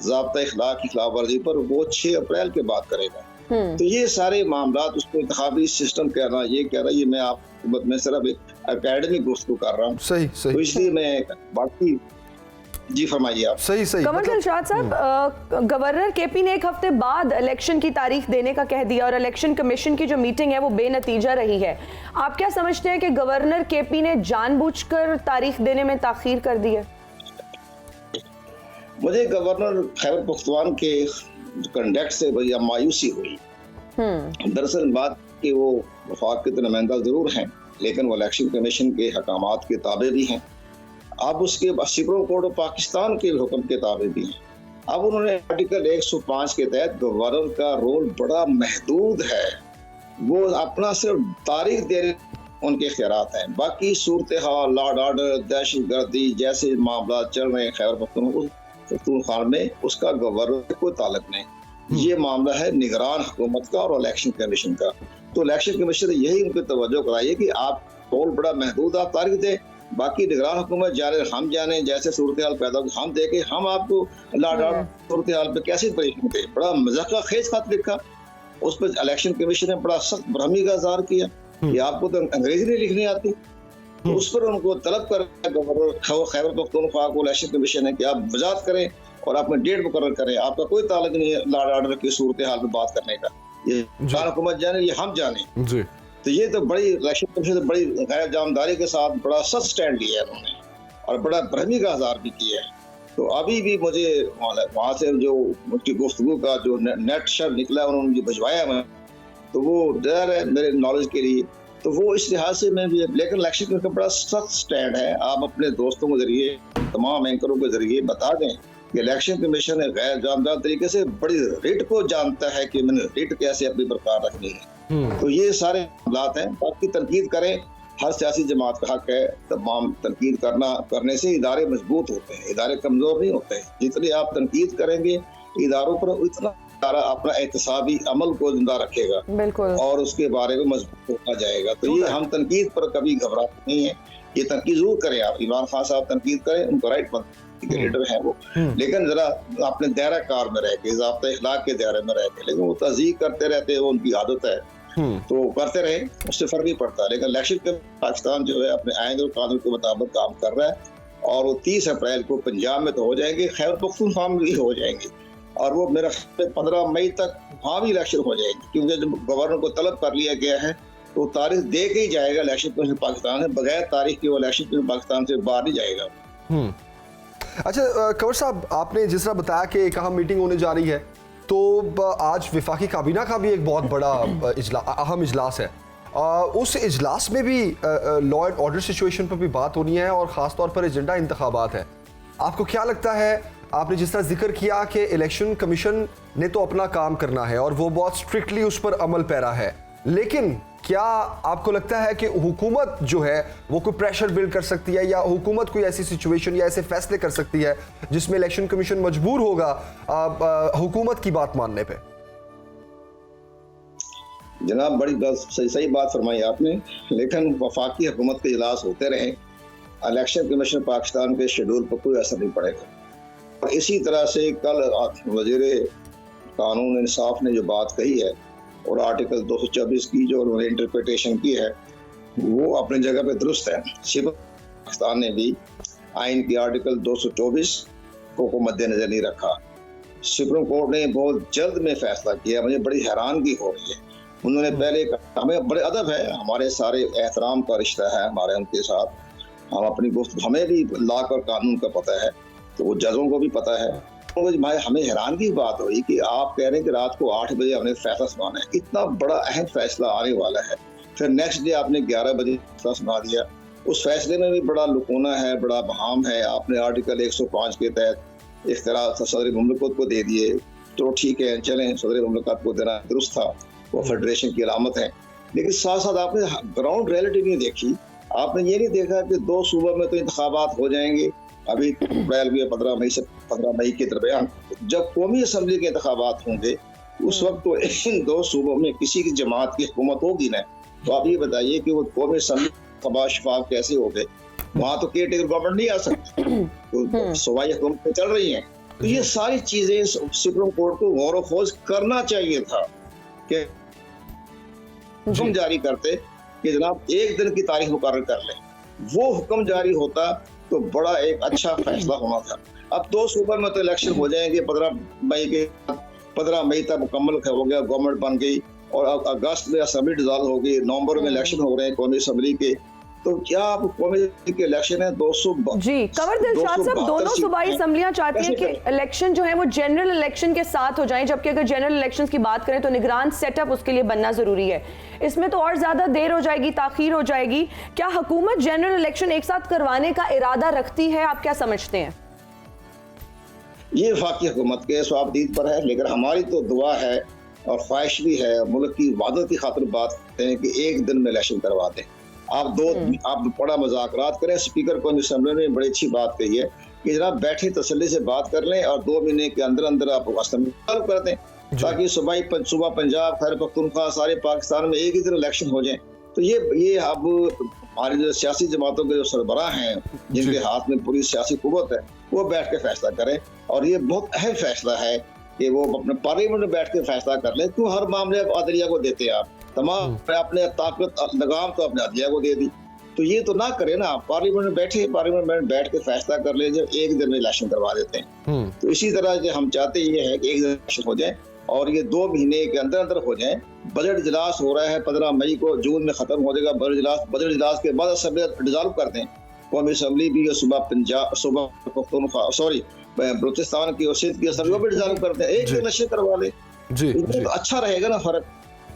ज़ाब्ता इखलाक की खिलाफ वर्जी पर, वो 6 अप्रैल के बाद करेगा। तो ये सारे मामला, उसको इंतखाबी सिस्टम कहना, ये कह रहा है, ये मैं आप मैं सिर्फ एक एकेडमिक गुफ्तगू कर रहा हूँ। सही सही। तो इसलिए मैं बाकी जी फरमाइए आप। सही सही। कंवर दिलशाद साहब, गवर्नर केपी ने एक हफ्ते बाद इलेक्शन की तारीख देने का कह दिया और इलेक्शन कमीशन की जो मीटिंग है वो बेनतीजा रही है। आप क्या समझते हैं कि गवर्नर केपी ने जानबूझकर तारीख देने में ताखीर कर दी है? मुझे गवर्नर खैबर पख्तूनख्वा के कंडक्ट से बड़ी मायूसी हुई। दरअसल बात कि वो वफाक के नुमाइंदा जरूर हैं, लेकिन वो इलेक्शन कमीशन के हकामात के ताबे भी हैं। अब उसके सुप्रीम कोर्ट ऑफ पाकिस्तान के हुक्म के ताबे भी हैं। अब उन्होंने आर्टिकल 105 के तहत गवर्नर का रोल बड़ा महदूद है, वो अपना सिर्फ तारीख देने उनके इख्तियारात हैं, बाकी सूरत हाल, लॉ एंड ऑर्डर, दहशतगर्दी जैसे मामला चल रहे हैं खैबर पख्तूनख्वा में, उसका गवर्नर कोई ताल्लुक नहीं। ये मामला है निगरान हुकूमत का और इलेक्शन कमीशन का। तो इलेक्शन कमीशन ने यही उनकी तवज्जो कराई है कि आप रोल बड़ा महदूद आप तारीख दें, बाकी निगरान हुकूमत जाने हम जाने, जैसे सूरत हाल पैदा हो हम देखें, हम आपको लाडार सूरत हाल पे कैसे परेशान दें। बड़ा मजाक खेज खत लिखा, उस पर इलेक्शन कमीशन ने बड़ा सख्त भ्रमी का इज़हार किया कि आपको तो अंग्रेजी नहीं लिखनी आती। तो उस पर उनको तलब कर गवर्नर खैबर पख्तूनख्वा को इलेक्शन कमीशन है कि आप वजाहत करें और अपने डेट मुकर्रर करें, आपका कोई ताल्लुक नहीं है लॉ ऑर्डर की सूरत हाल में बात करने का, ये हुकूमत जाने ये हम जाने जी। तो ये तो बड़ी इलेक्शन कमीशन से बड़ी गैर जानदारी के साथ बड़ा सख्त स्टैंड लिया है उन्होंने और बड़ा भ्रमी का इज़हार भी किया है। तो अभी भी मुझे वहाँ से जो उनकी गुफ्तगू का जो नेट शर निकला उन्होंने मुझे भिजवाया मैं, तो वो डर है मेरे नॉलेज के लिए। तो वो इस लिहाज से मैं भी, लेकिन इलेक्शन कमीशन का बड़ा सख्त स्टैंड है। आप अपने दोस्तों के जरिए तमाम एंकरों के जरिए बता दें कि इलेक्शन कमीशन गैर जानदार तरीके से बड़ी रिट को जानता है कि मैंने रिट कैसे अपनी बरकरार रखनी है। तो ये सारे हालात हैं। बाकी तनकीद करें, हर सियासी जमात का हक है तमाम तनकीद करने से इदारे मजबूत होते हैं, इदारे कमजोर नहीं होते हैं। जितनी आप तनकीद करेंगे इदारों पर उतना इदारा अपना एहतसाबी अमल को जिंदा रखेगा बिल्कुल और उसके बारे में मजबूत होता जाएगा। तो ये हम तनकीद पर कभी घबराते नहीं है, ये तनकीद जरूर करें। आप इमरान खान साहब तनकीद करें, उनको राइट लीडर है वो, लेकिन जरा अपने दायरा कार में रह के, ज़ाब्ता इखलाक के दायरे में रह के, लेकिन वो तज़ीक करते रहते हैं, वो उनकी आदत है तो करते रहे, उससे फर्क नहीं पड़ता। लेकिन इलेक्शन के पाकिस्तान जो है अपने आईन और कानून के मुताबिक काम कर रहा है और वो 30 अप्रैल को पंजाब में तो हो जाएंगे, खैबर पख्तूनख्वा में भी हो जाएंगे और वो मेरा 15 मई तक वहाँ भी इलेक्शन हो जाएंगे, क्योंकि जब गवर्नर को तलब कर लिया गया है तो तारीख दे के ही जाएगा इलेक्शन कमीशन पाकिस्तान है, बगैर तारीख के वो इलेक्शन कमीशन पाकिस्तान से बाहर नहीं जाएगा। अच्छा कंवर साहब, आपने जिस तरह बताया कि एक अहम मीटिंग होने जा रही है, तो आज वफाकी काबीना का भी एक बहुत बड़ा अहम इजलास है। उस इजलास में भी लॉ एंड ऑर्डर सिचुएशन पर भी बात होनी है और ख़ास तौर पर एजेंडा इंतखाबात है। आपको क्या लगता है, आपने जिस तरह जिक्र किया कि इलेक्शन कमीशन ने तो अपना काम करना है और वो बहुत स्ट्रिक्टली उस पर अमल पैरा है, लेकिन क्या आपको लगता है कि हुकूमत जो है वो कोई प्रेशर बिल्ड कर सकती है या हुकूमत कोई ऐसी सिचुएशन या ऐसे फैसले कर सकती है जिसमें इलेक्शन कमीशन मजबूर होगा हुकूमत की बात मानने पे? जनाब बड़ी सही बात फरमाई आपने, लेकिन वफाकी हुकूमत के इजलास होते रहे, इलेक्शन कमीशन पाकिस्तान के शेड्यूल पर कोई असर नहीं पड़ेगा। और इसी तरह से कल वज़ीर कानून इंसाफ ने जो बात कही है और आर्टिकल 224 की जो उन्होंने इंटरप्रिटेशन की है वो अपनी जगह पे दुरुस्त है। पाकिस्तान ने भी आइन के आर्टिकल 224 को मद्देनजर नहीं रखा। सुप्रीम कोर्ट ने बहुत जल्द में फैसला किया, मुझे बड़ी हैरानगी हो रही है। उन्होंने पहले हमें बड़े अदब है, हमारे सारे एहतराम का रिश्ता है हमारे उनके साथ, हम अपनी गुफ्तगू, हमें भी लॉ और कानून का पता है, तो वो जजों को भी पता है। हमें हैरानगी की बात हुई कि आप कह रहे हैं कि रात को 8 बजे हमने फैसला सुनाना है, इतना बड़ा अहम फैसला आने वाला है, फिर नेक्स्ट डे आपने 11 बजे फैसला सुना दिया। उस फैसले में भी बड़ा लुकोना है, बड़ा बहाम है। आपने आर्टिकल 105 के तहत इख्तियार सदर मुमलिकत को दे दिए, तो ठीक है चलें, सदर मुमलिकत को देना दुरुस्त था, वो फेडरेशन की अलामत है। लेकिन साथ साथ आपने ग्राउंड रियलिटी नहीं देखी। आपने ये नहीं देखा कि 2 सूबों में तो इंतखाबात हो जाएंगे, अभी अप्रैल में 15 मई के दरमियान जब कौमी असम्बली के इंतखाबात होंगे उस वक्त तो इन 2 सूबों में किसी की जमात की हुकूमत होगी ना। तो आप ये बताइए कि वो कौमी असम्बली शफाफ कैसे हो गए? वहाँ तो केयर टेकर गवर्नमेंट नहीं आ सकती, तो सूबाई हुकूमतें चल रही हैं। तो ये सारी चीजें सुप्रीम कोर्ट को गौर खोज करना चाहिए था कि हुक्म जारी करते कि जनाब 1 दिन की तारीख मुकर्रर कर लें। वो हुक्म जारी होता तो बड़ा एक अच्छा फैसला होना था। अब 2 सूबे में तो इलेक्शन हो जाएंगे 15 मई तक मुकम्मल हो गया, गवर्नमेंट बन गई और अगस्त में असेंबली डिसॉल्व हो गई, नवंबर में इलेक्शन हो रहे हैं कौमी असेंबली के। तो क्या आप कौमी के इलेक्शन है 200 जी कंवर दिलशाद साहब, दोनों सूबाई असम्बलियां चाहती हैं कि इलेक्शन जो है वो जनरल इलेक्शन के साथ हो जाएं, जबकि अगर जनरल इलेक्शन की बात करें तो निगरान सेटअप उसके लिए बनना जरूरी है। इसमें तो और ज्यादा देर हो जाएगी, ताखीर हो जाएगी। क्या हुकूमत जनरल इलेक्शन एक साथ करवाने का इरादा रखती है, आप क्या समझते हैं? ये वफाकी हुकूमत के स्वाबदीद पर है, लेकिन हमारी तो दुआ है और ख्वाहिश भी है, मुल्क की वादत की खातिर बात करते हैं कि 1 दिन में इलेक्शन करवा दें। आप बड़ा मजाकरात करें। स्पीकर को असेंबली ने बड़ी अच्छी बात कही है कि जनाब बैठे तसल्ली से बात कर लें और 2 महीने के अंदर अंदर आप असेंबली चालू कर दें। ताकि सुबह पंजाब, खैबर पख्तूनख्वा, सारे पाकिस्तान में एक ही दिन इलेक्शन हो जाए। तो ये अब हमारे जो सियासी जमातों के जो सरबराह हैं, जिनके हाथ में पूरी सियासी कुव्वत है, वो बैठ के फैसला करें। और ये बहुत अहम फैसला है कि वो अपने पार्लियामेंट में बैठ के फैसला कर लें। क्यों हर मामले अब अदलिया को देते हैं? आप तमाम अपने ताकत लगाम तो अपने अदलिया को दे दी, तो ये तो ना करें ना। पार्लियामेंट में बैठे, पार्लियामेंट में बैठ के फैसला कर ले, जब एक दिन में इलेक्शन करवा देते हैं। तो इसी तरह से हम चाहते ये है कि एक दिन इलेक्शन हो जाए और ये 2 महीने के अंदर अंदर हो जाए। बजट इजलास हो रहा है 15 मई को, जून में खत्म हो जाएगा बजट इजलास के बाद असेंबली डिसॉल्व कर दें। कौमी असेंबली भी बलूचिस्तान की और सिंध की असेंबली भी डिसॉल्व कर दें, एक दिन इलेक्शन करवा ले। तो अच्छा रहेगा ना फर्क।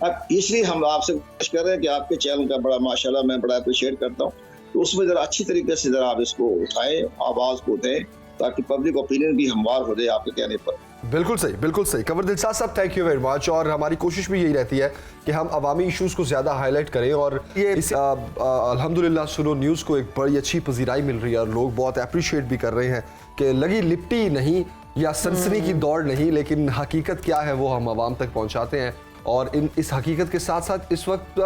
अब इसलिए हम आपसे कोशिश कर रहे हैं कि आपके चैनल का बड़ा माशाल्लाह मैं बड़ा अप्रिशिएट करता हूँ, तो उसमें जरा अच्छी तरीके से जरा आप इसको उठाएं, आवाज को दें, ताकि पब्लिक ओपिनियन भी हमवार हो जाए आपके कहने पर। बिल्कुल सही, बिल्कुल सही। कंवर दिलशाद साहब, थैंक यू वेरी मच। और हमारी कोशिश भी यही रहती है कि हम अवामी इश्यूज को ज़्यादा हाईलाइट करें, और ये अल्हम्दुलिल्लाह सुनो न्यूज़ को एक बड़ी अच्छी पजीराई मिल रही है और लोग बहुत अप्रिशिएट भी कर रहे हैं कि लगी लिपटी नहीं या सनसनी की दौड़ नहीं, लेकिन हकीकत क्या है वो हम आवाम तक पहुँचाते हैं। और इस हकीकत के साथ साथ इस वक्त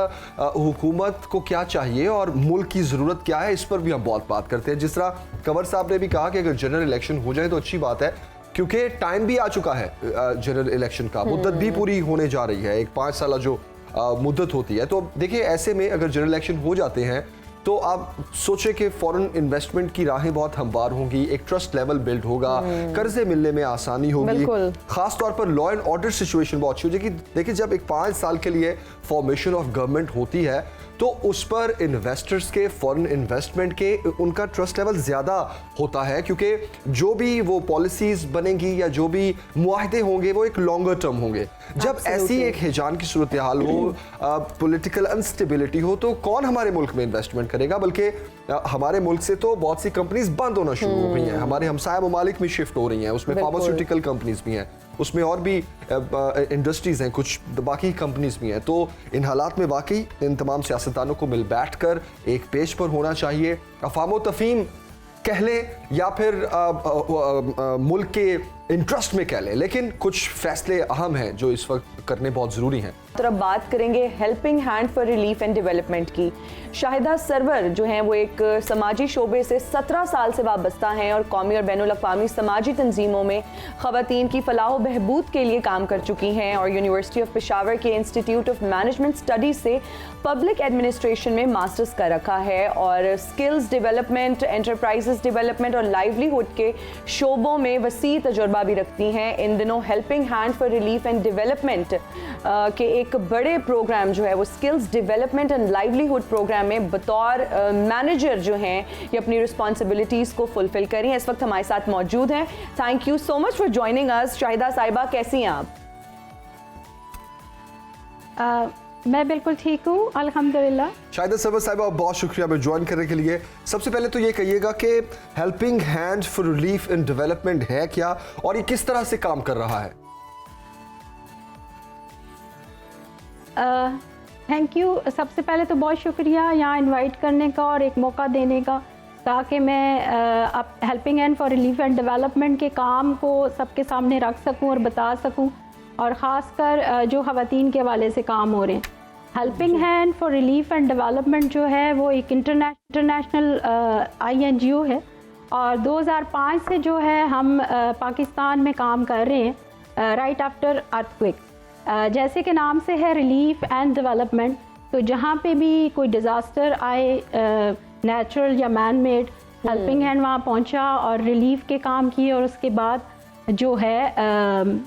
हुकूमत को क्या चाहिए और मुल्क की ज़रूरत क्या है, इस पर भी हम बहुत बात करते हैं। जिस तरह कंवर साहब ने भी कहा कि अगर जनरल इलेक्शन हो जाए तो अच्छी बात है, क्योंकि टाइम भी आ चुका है जनरल इलेक्शन का, मुद्दत भी पूरी होने जा रही है, एक 5 साल जो मुद्दत होती है। तो देखिए, ऐसे में अगर जनरल इलेक्शन हो जाते हैं तो आप सोचे कि फॉरेन इन्वेस्टमेंट की राहें बहुत हमवार होंगी, एक ट्रस्ट लेवल बिल्ड होगा, कर्जे मिलने में आसानी होगी, खास तौर पर लॉ एंड ऑर्डर सिचुएशन बहुत अच्छी हो जाएगी। देखिए, जब एक 5 साल के लिए फॉर्मेशन ऑफ गवर्नमेंट होती है तो उस पर इन्वेस्टर्स के, फॉरेन इन्वेस्टमेंट के, उनका ट्रस्ट लेवल ज़्यादा होता है, क्योंकि जो भी वो पॉलिसीज़ बनेंगी या जो भी मुआहदे होंगे वो एक लॉन्गर टर्म होंगे। जब ऐसी एक हिजान की सूरत हाल हो, पॉलिटिकल अनस्टेबिलिटी हो, तो कौन हमारे मुल्क में इन्वेस्टमेंट करेगा? बल्कि हमारे मुल्क से तो बहुत सी कंपनीज बंद होना शुरू हो गई हैं, हमारे हमसाया ममालिक में शिफ्ट हो रही हैं, उसमें फार्मास्यूटिकल कंपनीज भी हैं, उसमें और भी इंडस्ट्रीज हैं, कुछ बाकी कंपनीज भी हैं। तो इन हालात में वाकई इन तमाम सियासतदानों को मिल बैठ कर एक पेज पर होना चाहिए, अफ़ाम तफ़हीम कह लें या फिर मुल्क के इंटरेस्ट में कह लें, लेकिन कुछ फैसले अहम हैं जो इस वक्त करने बहुत ज़रूरी हैं। तो अब बात करेंगे helping hand for relief and development की। शाहिदा सरवर जो हैं वो एक समाजी शोबे से 17 साल से वाबस्ता हैं और कौमी और बैनुल अक़वामी समाजी तंजीमों में ख़वातीन की फलाह व बहबूद के लिए काम कर चुकी हैं और यूनिवर्सिटी ऑफ पेशावर के इंस्टीट्यूट ऑफ मैनेजमेंट स्टडीज़ से पब्लिक एडमिनिस्ट्रेशन में मास्टर्स कर रखा है और स्किल्स डेवलपमेंट, एंटरप्राइजेस डेवलपमेंट और लाइवलीहुड के शोबों में वसी तजुर्बा भी रखती हैं। इन दिनों helping hand for relief and development के एक बड़े प्रोग्राम जो है वो skills development and livelihood programme में बतौर मैनेजर जो हैं ये अपनी रिस्पॉन्सिबिलिटीज़ को फुलफिल करी हैं। इस वक्त हमारे साथ मौजूद हैं। Thank you so much for joining अस। शाहिदा साहिबा, कैसी हैं आप? मैं बिल्कुल ठीक हूँ, अल्हम्दुलिल्लाह। शाहिदा सरवर साहिबा, बहुत शुक्रिया हमें ज्वाइन करने के लिए। सबसे पहले तो ये कहिएगा कि helping hand for relief and development है क्या और ये किस तरह से काम कर रहा है? Thank you. सबसे पहले तो बहुत शुक्रिया यहाँ इनवाइट करने का और एक मौका देने का, ताकि मैं अब helping hand for relief and development के काम को सबके सामने रख सकूँ और बता सकूँ, और ख़ासकर जो ख़वातीन के हवाले से काम हो रहे हैं। Helping hand for relief and development जो है वो एक इंटरनेशनल INGO है और 2005 से जो है हम पाकिस्तान में काम कर रहे हैं राइट आफ्टर अर्थक्वेक। जैसे कि नाम से है रिलीफ एंड डेवलपमेंट, तो जहाँ पे भी कोई डिज़ास्टर आए, नेचुरल या मैन मेड, हेल्पिंग हैंड वहाँ पहुँचा और रिलीफ के काम किए और उसके बाद जो है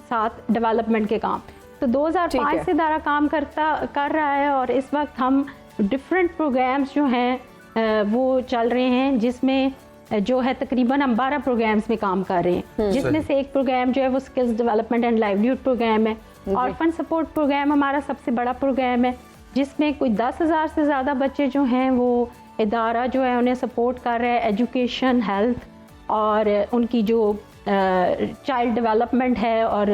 साथ डेवलपमेंट के काम। तो 2005 से दारा काम कर रहा है और इस वक्त हम डिफरेंट प्रोग्राम्स जो हैं वो चल रहे हैं, जिसमें जो है तकरीबन हम 12 प्रोग्राम्स में काम कर रहे हैं, जिसमें से एक प्रोग्राम जो है वो skills development and livelihood programme है। ऑर्फन सपोर्ट प्रोग्राम हमारा सबसे बड़ा प्रोग्राम है, जिसमें कोई 10,000 से ज़्यादा बच्चे जो हैं वो इदारा जो है उन्हें सपोर्ट कर रहा है, एजुकेशन, हेल्थ और उनकी जो चाइल्ड डेवलपमेंट है और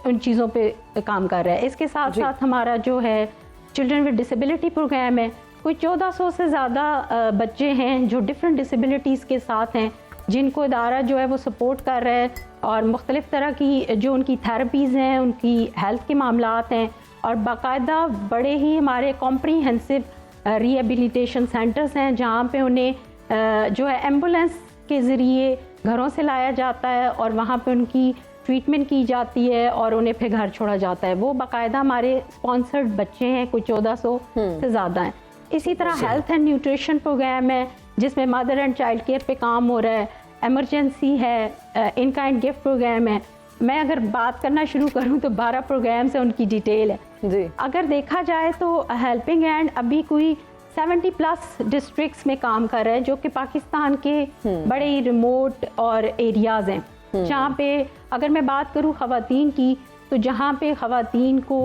उन चीज़ों पे काम कर रहा है। इसके साथ साथ हमारा जो है चिल्ड्रन विद डिसेबिलिटी प्रोग्राम है। कोई 1400 से ज़्यादा बच्चे हैं जो डिफरेंट डिसेबिलिटीज़ के साथ हैं जिनको इदारा जो है वो सपोर्ट कर रहा है और मुख्तलिफ़ तरह की जो उनकी थेरेपीज़ हैं, उनकी हेल्थ के मामलात हैं और बाकायदा बड़े ही हमारे कॉम्प्रीहेंसिव रिहेबिलिटेशन सेंटर्स हैं जहाँ पे उन्हें जो है एम्बुलेंस के ज़रिए घरों से लाया जाता है और वहाँ पे उनकी ट्रीटमेंट की जाती है और उन्हें फिर घर छोड़ा जाता है। वो बाकायदा हमारे स्पॉन्सर्ड बच्चे हैं, कुछ 1400 से ज़्यादा हैं। इसी तरह हेल्थ एंड न्यूट्रिशन प्रोग्राम है जिसमें मदर एंड चाइल्ड केयर पे काम हो रहा है, एमरजेंसी है, इन काइंड गिफ्ट प्रोग्राम है। मैं अगर बात करना शुरू करूं तो 12 प्रोग्राम्स हैं, उनकी डिटेल है जी। अगर देखा जाए तो हेल्पिंग हैंड अभी कोई 70+ डिस्ट्रिक्ट्स में काम कर रहा है जो कि पाकिस्तान के बड़े ही रिमोट और एरियाज़ हैं जहाँ पे अगर मैं बात करूँ ख़वातीन की तो जहाँ पे ख़वातीन को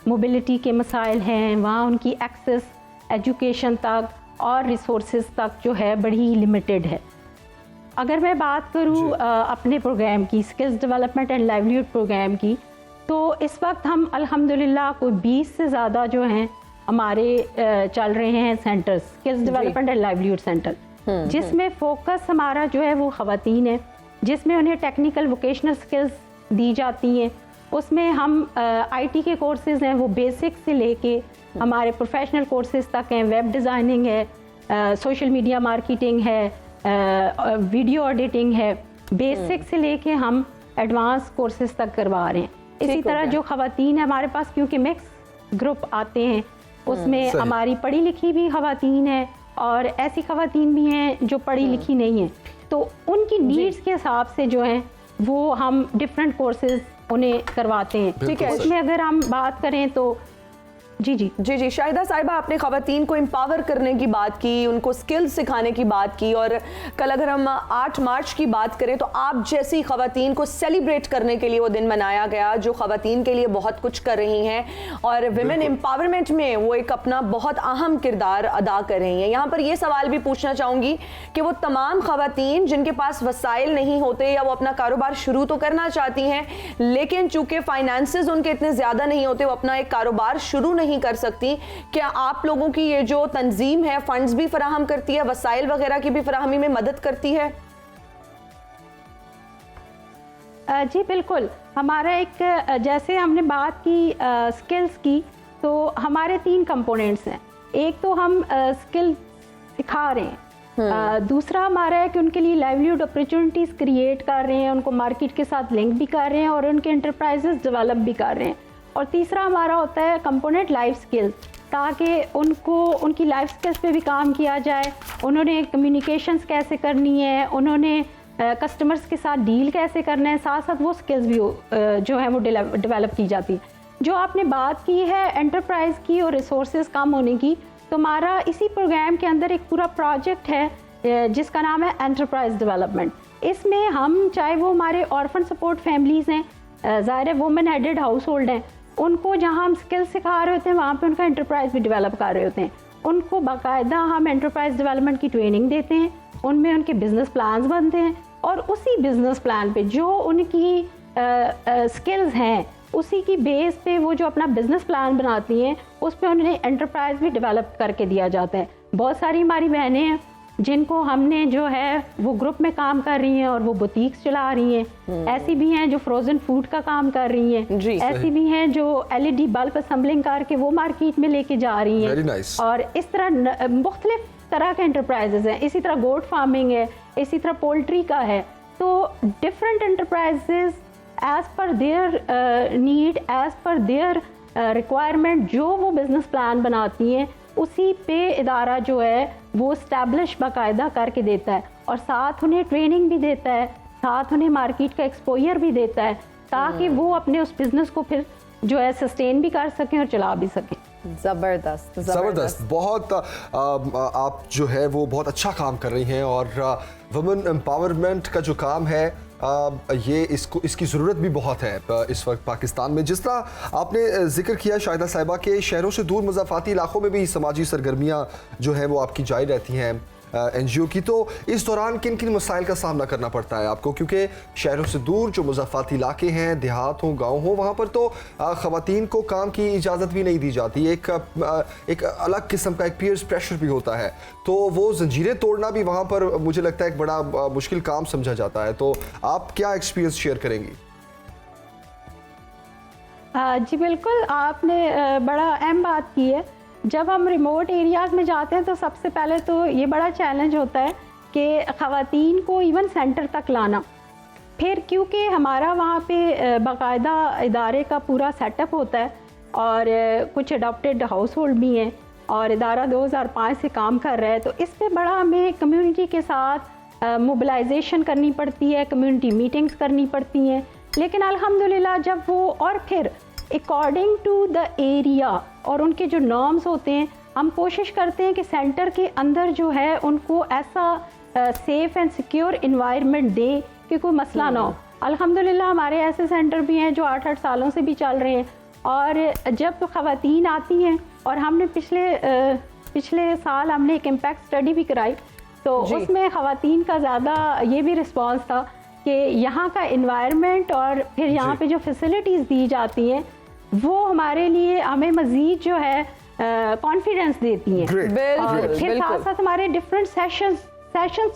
मोबिलिटी के मसाइल हैं वहाँ उनकी एक्सेस एजुकेशन तक और रिसोर्सेज तक जो है बड़ी लिमिटेड है। अगर मैं बात करूँ अपने प्रोग्राम की skills development and livelihood programme की तो इस वक्त हम अल्हम्दुलिल्लाह कोई 20 से ज़्यादा जो हैं हमारे चल रहे हैं centres, skills development and livelihood centre, जिसमें फोकस हमारा जो है वो ख़वातीन है, जिसमें उन्हें टेक्निकल वोकेशनल स्किल्स दी जाती हैं। उसमें हम आईटी के कोर्सेज़ हैं वो बेसिक से लेके हमारे प्रोफेशनल कोर्सेज़ तक हैं, वेब डिज़ाइनिंग है, सोशल मीडिया मार्केटिंग है, वीडियो एडिटिंग है, बेसिक से लेके हम एडवांस कोर्सेज़ तक करवा रहे हैं। इसी तरह जो ख़वातीन है हमारे पास क्योंकि मिक्स ग्रुप आते हैं उसमें हमारी पढ़ी लिखी भी ख़वातीन है और ऐसी ख़वातीन भी हैं जो पढ़ी लिखी नहीं हैं, तो उनकी नीड्स के हिसाब से जो है वो हम डिफरेंट कोर्सेज उन्हें करवाते हैं। ठीक है, इसमें अगर हम बात करें तो जी शाहिदा साहिबा, आपने ख़वातीन को एम्पावर करने की बात की, उनको स्किल्स सिखाने की बात की और कल अगर हम 8 मार्च की बात करें तो आप जैसी ख़वातीन को सेलिब्रेट करने के लिए वो दिन मनाया गया जो ख़वातीन के लिए बहुत कुछ कर रही हैं और विमेन एम्पावरमेंट में वो एक अपना बहुत अहम किरदार अदा कर रही हैं। यहाँ पर ये सवाल भी पूछना चाहूँगी कि वो तमाम ख़वातीन जिनके पास वसाइल नहीं होते या वो अपना कारोबार शुरू तो करना चाहती हैं लेकिन चूँकि फाइनेंसेस उनके इतने ज़्यादा नहीं होते, वो अपना एक कारोबार शुरू नहीं कर सकती, क्या आप लोगों की ये जो तंजीम है फंड्स भी फराहम करती है, वसाइल वगैरह की भी फराहमी में मदद करती है? जी बिल्कुल, हमारा एक जैसे हमने बात की स्किल्स की तो हमारे 3 कंपोनेंट्स हैं। एक तो हम स्किल सिखा रहे हैं, दूसरा हमारा है कि उनके लिए लाइवलीहुड अपॉर्चुनिटीज़ क्रिएट कर रहे हैं, उनको मार्केट के साथ लिंक भी कर रहे हैं और उनके एंटरप्राइजेस डेवलप भी कर रहे हैं। और तीसरा हमारा होता है कंपोनेंट लाइफ स्किल्स, ताकि उनको उनकी लाइफ स्किल्स पे भी काम किया जाए, उन्होंने कम्युनिकेशंस कैसे करनी है, उन्होंने कस्टमर्स के साथ डील कैसे करना है, साथ साथ वो स्किल्स भी जो है वो डेवलप की जाती है। जो आपने बात की है एंटरप्राइज की और रिसोर्सेज कम होने की, तो हमारा इसी प्रोग्राम के अंदर एक पूरा प्रोजेक्ट है जिसका नाम है एंटरप्राइज डेवलपमेंट। इसमें हम चाहे वो हमारे ऑर्फन सपोर्ट फैमिलीज़ हैं, ज़ाहिर वुमेन हेडेड हाउस होल्ड हैं, उनको जहाँ हम स्किल्स सिखा रहे होते हैं वहाँ पे उनका एंटरप्राइज भी डेवलप कर रहे होते हैं। उनको बाकायदा हम एंटरप्राइज डेवलपमेंट की ट्रेनिंग देते हैं, उनमें उनके बिजनेस प्लान्स बनते हैं और उसी बिजनेस प्लान पे जो उनकी स्किल्स हैं उसी की बेस पे वो जो अपना बिजनेस प्लान बनाती हैं उस पर उन्हें एंटरप्राइज भी डेवलप करके दिया जाता है। बहुत सारी हमारी बहनें हैं जिनको हमने जो है वो ग्रुप में काम कर रही हैं और वो बुटीक्स चला रही हैं, ऐसी भी हैं जो फ्रोजन फूड का काम कर रही हैं, ऐसी भी हैं जो LED बल्ब असेंबलिंग करके वो मार्केट में लेके जा रही हैं। nice. और इस तरह मुख्तलिफ तरह के एंटरप्राइजेज हैं। इसी तरह गोट फार्मिंग है, इसी तरह पोल्ट्री का है। तो different enterprises as per their need, as per their requirement जो वो बिजनेस प्लान बनाती हैं उसी पे इदारा जो है वो स्टैब्लिश बाकायदा करके देता है और साथ उन्हें ट्रेनिंग भी देता है, साथ उन्हें मार्केट का एक्सपोजर भी देता है ताकि वो अपने उस बिजनेस को फिर जो है सस्टेन भी कर सकें और चला भी सकें। ज़बरदस्त, बहुत आप जो है वो बहुत अच्छा काम कर रही हैं और वुमेन एम्पावरमेंट का जो काम है ये इसकी ज़रूरत भी बहुत है इस वक्त पाकिस्तान में। जिस तरह आपने जिक्र किया शाहिदा साहिबा के शहरों से दूर मज़ाफ़ाती इलाकों में भी समाजी सरगर्मियाँ जो हैं वो आपकी जारी रहती हैं, NGO की। तो इस दौरान किन किन मसाइल का सामना करना पड़ता है आपको, क्योंकि शहरों से दूर जो मुज़ाफ़ाती इलाके हैं, देहात हो, गाँव हो, वहाँ पर तो ख़वातीन को काम की इजाज़त भी नहीं दी जाती, एक अलग किस्म का एक पीयर्स प्रेशर भी होता है, तो वो जंजीरें तोड़ना भी वहाँ पर मुझे लगता है एक बड़ा मुश्किल काम समझा जाता है। तो आप क्या एक्सपीरियंस शेयर करेंगी? जी बिल्कुल, आपने बड़ा अहम बात की है। जब हम रिमोट एरियाज़ में जाते हैं तो सबसे पहले तो ये बड़ा चैलेंज होता है कि ख़वातीन को इवन सेंटर तक लाना। फिर क्योंकि हमारा वहाँ पे बाकायदा इदारे का पूरा सेटअप होता है और कुछ अडॉप्टेड हाउस होल्ड भी हैं और इदारा 2005 से काम कर रहा है, तो इस पे बड़ा हमें कम्युनिटी के साथ मोबिलाइजेशन करनी पड़ती है, कम्युनिटी मीटिंग्स करनी पड़ती हैं। लेकिन अल्हम्दुलिल्लाह जब वो और फिर अकॉर्डिंग टू द एरिया और उनके जो नॉर्म्स होते हैं, हम कोशिश करते हैं कि सेंटर के अंदर जो है उनको ऐसा safe and secure environment they कि कोई मसला ना हो। अल्हम्दुलिल्लाह हमारे ऐसे सेंटर भी हैं जो 8-8 सालों से भी चल रहे हैं। और जब ख़वातीन आती हैं, और हमने पिछले साल हमने एक इम्पैक्ट स्टडी भी कराई, तो उसमें ख़वातीन का ज़्यादा ये भी रिस्पांस था कि यहाँ का इन्वायरमेंट और फिर यहाँ पे जो फैसिलिटीज़ दी जाती हैं वो हमारे लिए हमें मज़ीद जो है कॉन्फिडेंस देती हैं। और फिर साथ साथ हमारे डिफरेंट सेशंस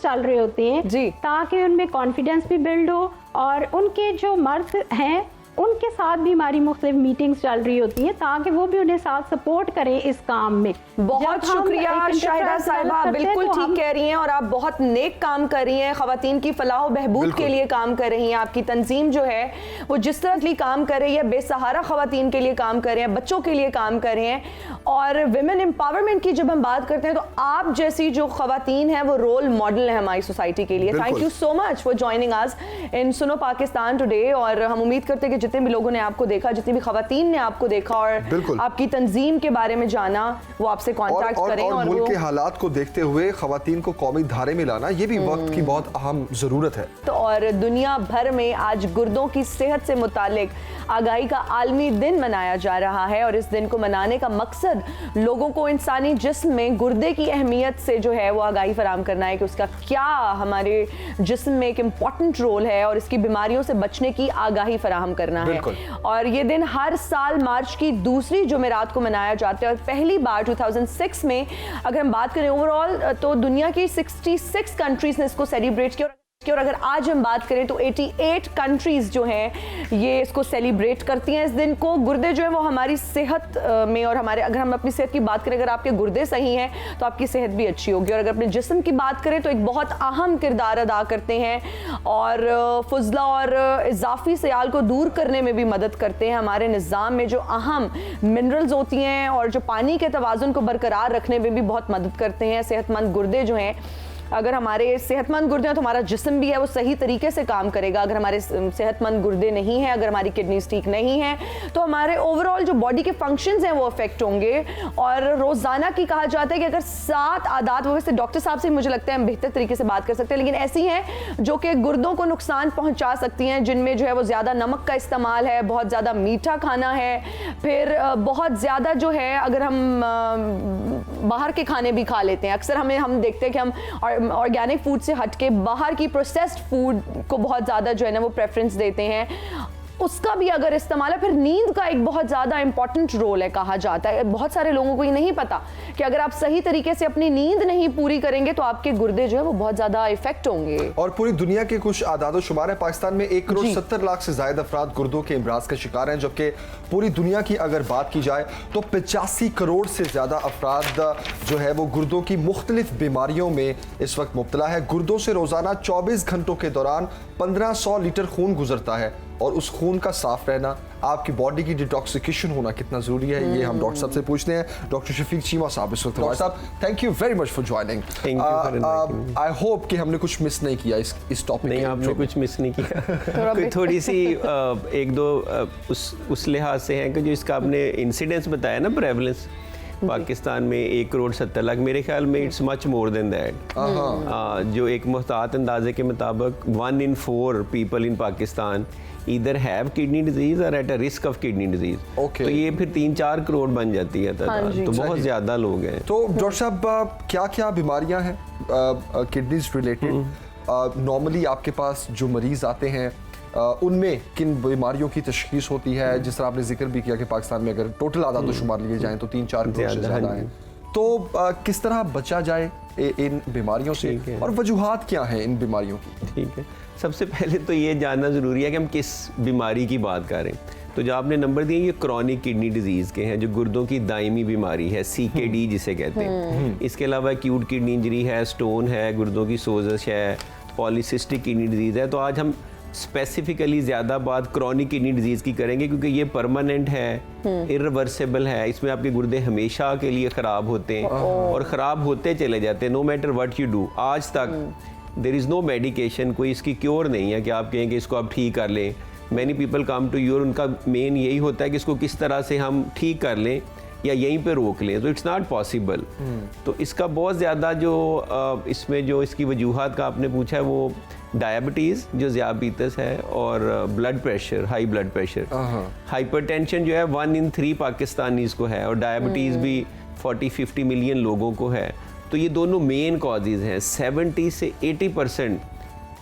चल रहे होते हैं ताकि उनमें कॉन्फिडेंस भी बिल्ड हो, और उनके जो मर्द हैं उनके साथ भी हमारी मुख्तलिफ मीटिंग्स चल रही होती हैं ताकि वो भी उन्हें साथ सपोर्ट करें इस काम में। बहुत शुक्रिया शाहिदा साहिबा, आप बिल्कुल ठीक कह रही हैं और आप बहुत नेक काम कर रही हैं, ख़वातीन की फलाह व बहबूद के लिए काम कर रही हैं। आपकी तंजीम जो है वो जिस तरह की काम कर रही है, बेसहारा ख़वातीन के लिए काम कर रहे हैं, बच्चों के लिए काम कर रहे हैं। और विमेन एम्पावरमेंट की जब हम बात करते हैं तो आप जैसी जो ख़वातीन हैं वो रोल मॉडल है हमारी सोसाइटी के लिए। Thank you so much for joining us in Suno Pakistan today. और हम उम्मीद करते हैं कि जितने भी लोगों ने आपको देखा, जितनी भी ख़वातीन ने आपको देखा और आपकी तंजीम के बारे में जाना, वो आपसे कांटेक्ट करें। और मुल्क के हालात को देखते हुए ख़वातीन को कौमी धारे में लाना, ये भी वक्त की बहुत अहम ज़रूरत है। तो और दुनिया भर में आज गुर्दों की सेहत से मुतालिक आगाही का आलमी दिन मनाया जा रहा है, और इस दिन को मनाने का मकसद लोगों को इंसानी जिस्म में गुर्दे की अहमियत से जो है वो आगाही फराहम करना है कि उसका क्या हमारे जिस्म में एक इम्पॉर्टेंट रोल है, और इसकी बीमारियों से बचने की आगाही फराहम करना है। और ये दिन हर साल मार्च की दूसरी जुमेरात को मनाया जाता है, और पहली बार 2006 में अगर हम बात करें ओवरऑल तो दुनिया की 66 कंट्रीज ने इसको सेलिब्रेट किया, और अगर आज हम बात करें तो 88 कंट्रीज जो हैं ये इसको सेलिब्रेट करती हैं इस दिन को। गुर्दे जो है वो हमारी सेहत में, और हमारे अगर हम अपनी सेहत की बात करें, अगर आपके गुर्दे सही हैं तो आपकी सेहत भी अच्छी होगी। और अगर अपने जिस्म की बात करें तो एक बहुत अहम किरदार अदा करते हैं और फुजला और इजाफी सयाल को दूर करने में भी मदद करते हैं। हमारे निज़ाम में जो अहम मिनरल्स होती हैं और जो पानी के तवाज़ुन को बरकरार रखने में भी बहुत मदद करते हैं। सेहतमंद गुर्दे जो हैं, अगर हमारे सेहतमंद गुर्दे हैं तो हमारा जिस्म भी है वो सही तरीके से काम करेगा। अगर हमारे सेहतमंद गुर्दे नहीं हैं, अगर हमारी किडनीज ठीक नहीं हैं, तो हमारे ओवरऑल जो बॉडी के फंक्शंस हैं वो अफेक्ट होंगे। और रोज़ाना की कहा जाता है कि अगर 7 आदात, वो वैसे डॉक्टर साहब से मुझे लगता है हम बेहतर तरीके से बात कर सकते हैं, लेकिन ऐसी हैं जो कि गुर्दों को नुकसान पहुँचा सकती हैं, जिनमें जो है वो ज़्यादा नमक का इस्तेमाल है, बहुत ज़्यादा मीठा खाना है, फिर बहुत ज़्यादा जो है अगर हम बाहर के खाने भी खा लेते हैं। अक्सर हम देखते हैं कि हम ऑर्गेनिक फूड से हटके बाहर की प्रोसेस्ड फूड को बहुत ज़्यादा जो है ना वो प्रेफरेंस देते हैं, उसका भी अगर इस्तेमाल है। फिर नींद का एक बहुत ज़्यादा इंपॉर्टेंट रोल है, कहा जाता है। बहुत सारे लोगों को ये नहीं पता कि अगर आप सही तरीके से अपनी नींद नहीं पूरी करेंगे तो आपके गुर्दे जो है वो बहुत ज़्यादा इफेक्ट होंगे। और पूरी दुनिया के कुछ आदाद शुमार है, पाकिस्तान में 1 करोड़ 70 लाख से ज़्यादा अफराद गुर्दों के इमराज का शिकार हैं, जबकि पूरी दुनिया की अगर बात की जाए तो 85 करोड़ से ज़्यादा अफराद जो है वो गुर्दों की मुख्तलिफ बीमारियों में इस वक्त मुब्तला है। गुर्दों से रोज़ाना 24 घंटों के दौरान 1500 लीटर खून गुजरता है, और उस खून का साफ रहना, आपकी बॉडी की डिटॉक्सिकेशन होना कितना जरूरी है, ये हम डॉक्टर साहब से पूछते हैं। डॉक्टर शफीक चीमा साहब इस वक्त हमारे साहब, thank you very much for joining. I hope कि हमने कुछ मिस नहीं किया इस टॉपिक। नहीं, आपने कुछ मिस नहीं किया। कोई थोड़ी सी एक दो उस लिहाज से है कि जो इसका आपने इंसिडेंस बताया ना, प्रेवलेंस पाकिस्तान में 1 करोड़ 70 लाख, मेरे ख्याल में it's much more than that. जो एक मुहतात अंदाजे के मुताबिक 1 in 4 people in Pakistan either have kidney disease or at a risk of kidney disease. तो ये फिर 3-4 करोड़ बन जाती है तादाद, तो बहुत ज्यादा लोग हैं। तो डॉक्टर साहब क्या क्या बीमारियां हैं किडनीज रिलेटेड, नॉर्मली आपके पास जो मरीज आते हैं उनमें किन बीमारियों की तशखीस होती है? जिस तरह आपने जिक्र भी किया कि पाकिस्तान में अगर टोटल आदाद शुमार लिए जाएं तो 3-4 करोड़ से ज़्यादा हैं, तो किस तरह बचा जाए इन बीमारियों से और वजूहात क्या हैं इन बीमारियों की? ठीक है, सबसे पहले तो ये जानना ज़रूरी है कि हम किस बीमारी की बात करें। तो जो आपने नंबर दिए ये क्रॉनिक किडनी डिजीज़ के हैं, जो गुर्दों की दायमी बीमारी है, CKD जिसे कहते हैं। इसके अलावा एक्यूट किडनी इंजरी है, स्टोन है, गुर्दों की सोजश है, पॉलीसिस्टिक किडनी डिजीज़ है। तो आज हम स्पेसिफिकली ज़्यादा बात क्रॉनिक किडनी डिजीज़ की करेंगे क्योंकि ये परमानेंट है, इरिवर्सिबल है। इसमें आपके गुर्दे हमेशा के लिए ख़राब होते हैं और ख़राब होते चले जाते हैं, no matter what you do. आज तक देयर इज़ नो मेडिकेशन, कोई इसकी क्योर नहीं है कि आप कहें कि इसको आप ठीक कर लें। Many people come to you और उनका मेन यही होता है कि इसको किस तरह से हम ठीक कर लें या यहीं पे रोक लें, तो इट्स नॉट पॉसिबल। तो इसका बहुत ज़्यादा जो इसमें जो इसकी वजूहात का आपने पूछा है वो डायबिटीज़ जो ज़ियाबीतस है और blood pressure, high blood pressure, hypertension जो है 1 in 3 पाकिस्तानीज़ को है और डायबिटीज़ भी 40-50 मिलियन लोगों को है। तो ये दोनों मेन कॉजेज़ हैं। 70 से 80%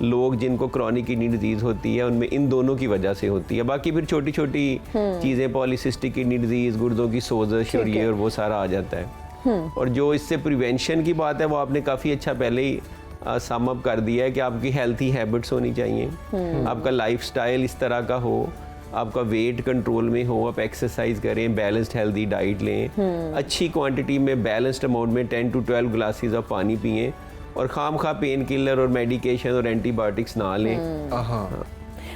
लोग जिनको क्रॉनिक किडनी डिजीज़ होती है उनमें इन दोनों की वजह से होती है। बाकी फिर छोटी छोटी चीज़ें, पॉलीसिस्टिक किडनी डिजीज़, गुर्दों की सोजश और ये और वो सारा आ जाता है। और जो इससे प्रिवेंशन की बात है वो आपने काफ़ी अच्छा पहले ही सम अप कर दिया है कि आपकी हेल्थी हैबिट्स होनी चाहिए, आपका लाइफस्टाइल इस तरह का हो, आपका वेट कंट्रोल में हो, आप एक्सरसाइज करें, बैलेंस्ड हेल्दी डाइट लें, अच्छी क्वांटिटी में बैलेंस्ड अमाउंट में 10 to 12 ग्लासेस ऑफ पानी पिएं और खामखा पेन किलर और मेडिकेशन और एंटीबायोटिक्स ना लें।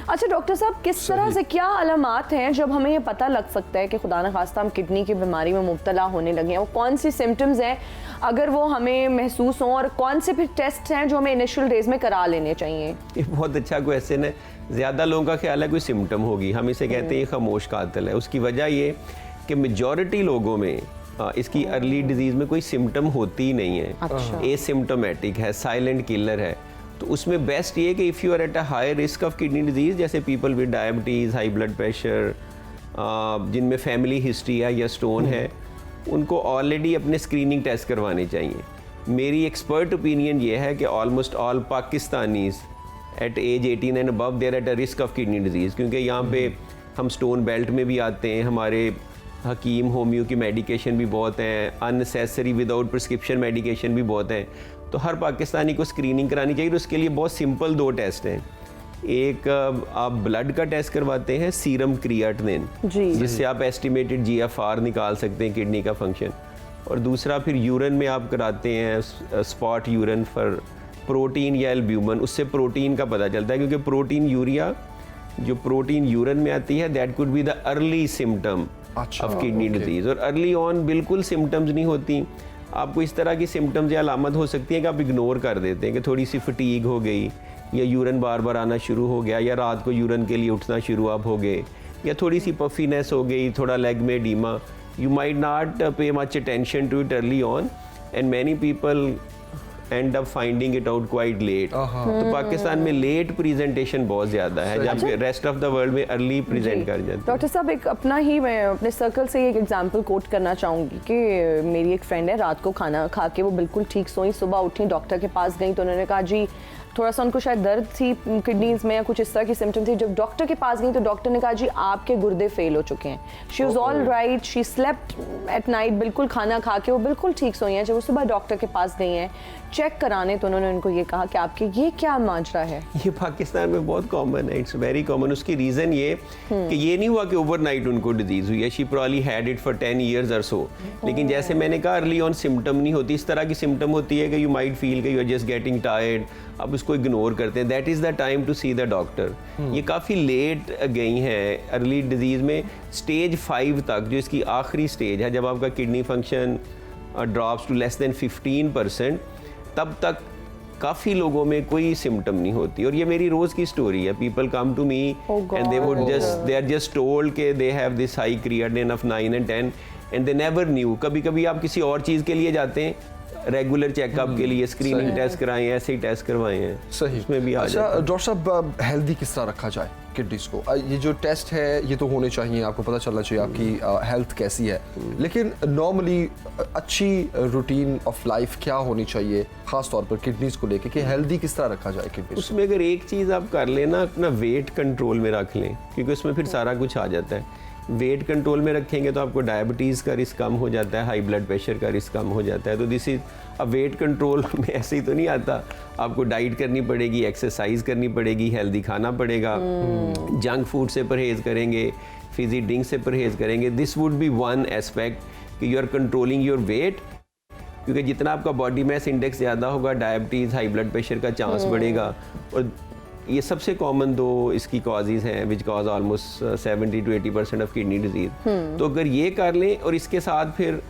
अच्छा डॉक्टर साहब, किस तरह से क्या अलामात हैं जब हमें ये पता लग सकता है कि खुदा न खास्ता हम किडनी की बीमारी में मुब्तला होने लगे हैं? वो कौन सी सिम्टम्स हैं अगर वो हमें महसूस हों और कौन से फिर टेस्ट हैं जो हमें इनिशियल डेज में करा लेने चाहिए? ये बहुत अच्छा क्वेश्चन है। ज़्यादा लोगों का ख्याल है कोई सिम्टम होगी, हम इसे कहते हैं खामोश कातिल है। उसकी वजह ये कि मेजॉरिटी लोगों में इसकी अर्ली डिजीज़ में कोई सिम्टम होती ही नहीं है। अच्छा। एसिम्टोमेटिक है, साइलेंट किलर है। तो उसमें बेस्ट ये कि if you are at a high risk of kidney disease, जैसे people with diabetes, high blood pressure, जिनमें फैमिली हिस्ट्री है या स्टोन है, उनको ऑलरेडी अपने स्क्रीनिंग टेस्ट करवाने चाहिए। मेरी एक्सपर्ट ओपिनियन ये है कि almost all Pakistanis at age 18 and above they're at a risk of kidney disease, क्योंकि यहाँ पे हम स्टोन बेल्ट में भी आते हैं, हमारे हकीम होम्यो की मेडिकेशन भी बहुत हैं, अननेसेसरी विदाउट प्रिस्क्रिप्शन मेडिकेशन भी बहुत हैं। तो हर पाकिस्तानी को स्क्रीनिंग करानी चाहिए। तो उसके लिए बहुत सिंपल 2 टेस्ट हैं। एक आप ब्लड का टेस्ट करवाते हैं, सीरम क्रिएटिनिन, जिससे आप एस्टिमेटेड GFR निकाल सकते हैं किडनी का फंक्शन। और दूसरा फिर यूरिन में आप कराते हैं स्पॉट यूरिन फॉर प्रोटीन या एल्ब्यूमिन, उससे प्रोटीन का पता चलता है, क्योंकि प्रोटीन यूरिया जो प्रोटीन यूरिन में आती है that could be the early symptom of kidney disease. और अर्ली ऑन बिल्कुल सिम्टम्स नहीं होती, आपको इस तरह की सिम्टम्स या अलामत हो सकती है कि आप इग्नोर कर देते हैं कि थोड़ी सी फटीग हो गई या यूरिन बार बार आना शुरू हो गया या रात को यूरिन के लिए उठना शुरू आप हो गए या थोड़ी सी पफीनेस हो गई, थोड़ा लेग में oedema. You might not pay much attention to it early on and many people end up finding it out quite late. तो पाकिस्तान में लेट प्रेजेंटेशन बहुत ज़्यादा है, जबकि रेस्ट ऑफ द वर्ल्ड में अर्ली प्रेजेंट कर जाते हैं। डॉक्टर साहब, एक अपना ही मैं अपने सर्कल से एक एग्जांपल कोट करना चाहूँगी कि मेरी एक फ्रेंड है, रात को खाना खा के वो बिल्कुल ठीक सोई, सुबह उठी, डॉक्टर के पास गई तो उन्होंने कहा जी थोड़ा सा उनको शायद दर्द थी किडनीज में या कुछ इस तरह की सिम्टम थी। जब डॉक्टर के पास गई तो डॉक्टर ने कहा जी आपके गुर्दे फेल हो चुके हैं। She was all right, she slept at night, बिल्कुल खाना खा के वो बिल्कुल ठीक सोई हैं। जब वो सुबह डॉक्टर के पास गई हैं चेक कराने तो उन्होंने उनको ये कहा कि आपके ये क्या माजरा है। ये पाकिस्तान में बहुत कॉमन है, इट्स वेरी कॉमन। उसकी रीज़न ये कि ये नहीं हुआ कि ओवरनाइट उनको डिजीज़ हुई है, she probably had it for 10 years और सो। लेकिन जैसे मैंने कहा अर्ली ऑन सिम्टम नहीं होती, इस तरह की सिम्टम होती है कि यू माइट फील कि you are just getting tired, अब उसको इग्नोर करते हैं। That is the time to see the doctor. ये काफ़ी लेट गई हैं अर्ली डिजीज़ में, स्टेज 5 तक, जो इसकी आखिरी स्टेज है, जब आपका kidney function drops to less than 15%, तब तक काफ़ी लोगों में कोई सिम्टम नहीं होती। और ये मेरी रोज़ की स्टोरी है। People come to me and they are just told के they have this high creatinine of 9 and 10 and they never knew. कभी कभी आप किसी और चीज़ के लिए जाते हैं, रेगुलर चेकअप के लिए स्क्रीनिंग टेस्ट कराए हैं, ऐसे ही टेस्ट करवाए हैं, सही। उसमें भी आ अच्छा जाता है। डॉक्टर साहब, हेल्दी किस तरह रखा जाए किडनीज को? ये जो टेस्ट है ये तो होने चाहिए, आपको पता चलना चाहिए आपकी हेल्थ कैसी है, लेकिन नॉर्मली अच्छी रूटीन ऑफ लाइफ क्या होनी चाहिए खास तौर पर किडनीज को लेके, कि हेल्दी किस तरह रखा जाए किडनीज? उसमें अगर एक चीज़ आप कर लेना, अपना वेट कंट्रोल में रख लें, क्योंकि उसमें फिर सारा कुछ आ जाता है। वेट कंट्रोल में रखेंगे तो आपको डायबिटीज़ का रिस्क कम हो जाता है, हाई ब्लड प्रेशर का रिस्क कम हो जाता है। तो दिस इज अब वेट कंट्रोल में ऐसे ही तो नहीं आता, आपको डाइट करनी पड़ेगी, एक्सरसाइज करनी पड़ेगी, हेल्दी खाना पड़ेगा, जंक फूड से परहेज़ करेंगे, फिजी ड्रिंक से परहेज़ करेंगे। This would be one aspect कि you are controlling your weight, क्योंकि जितना आपका बॉडी मास इंडेक्स ज़्यादा होगा, डायबिटीज़, हाई ब्लड प्रेशर का चांस बढ़ेगा। और ये सबसे कॉमन दो इसकी कॉजेज़ हैं which cause almost 70 to 80% of kidney disease. तो अगर ये कर लें और इसके साथ फिर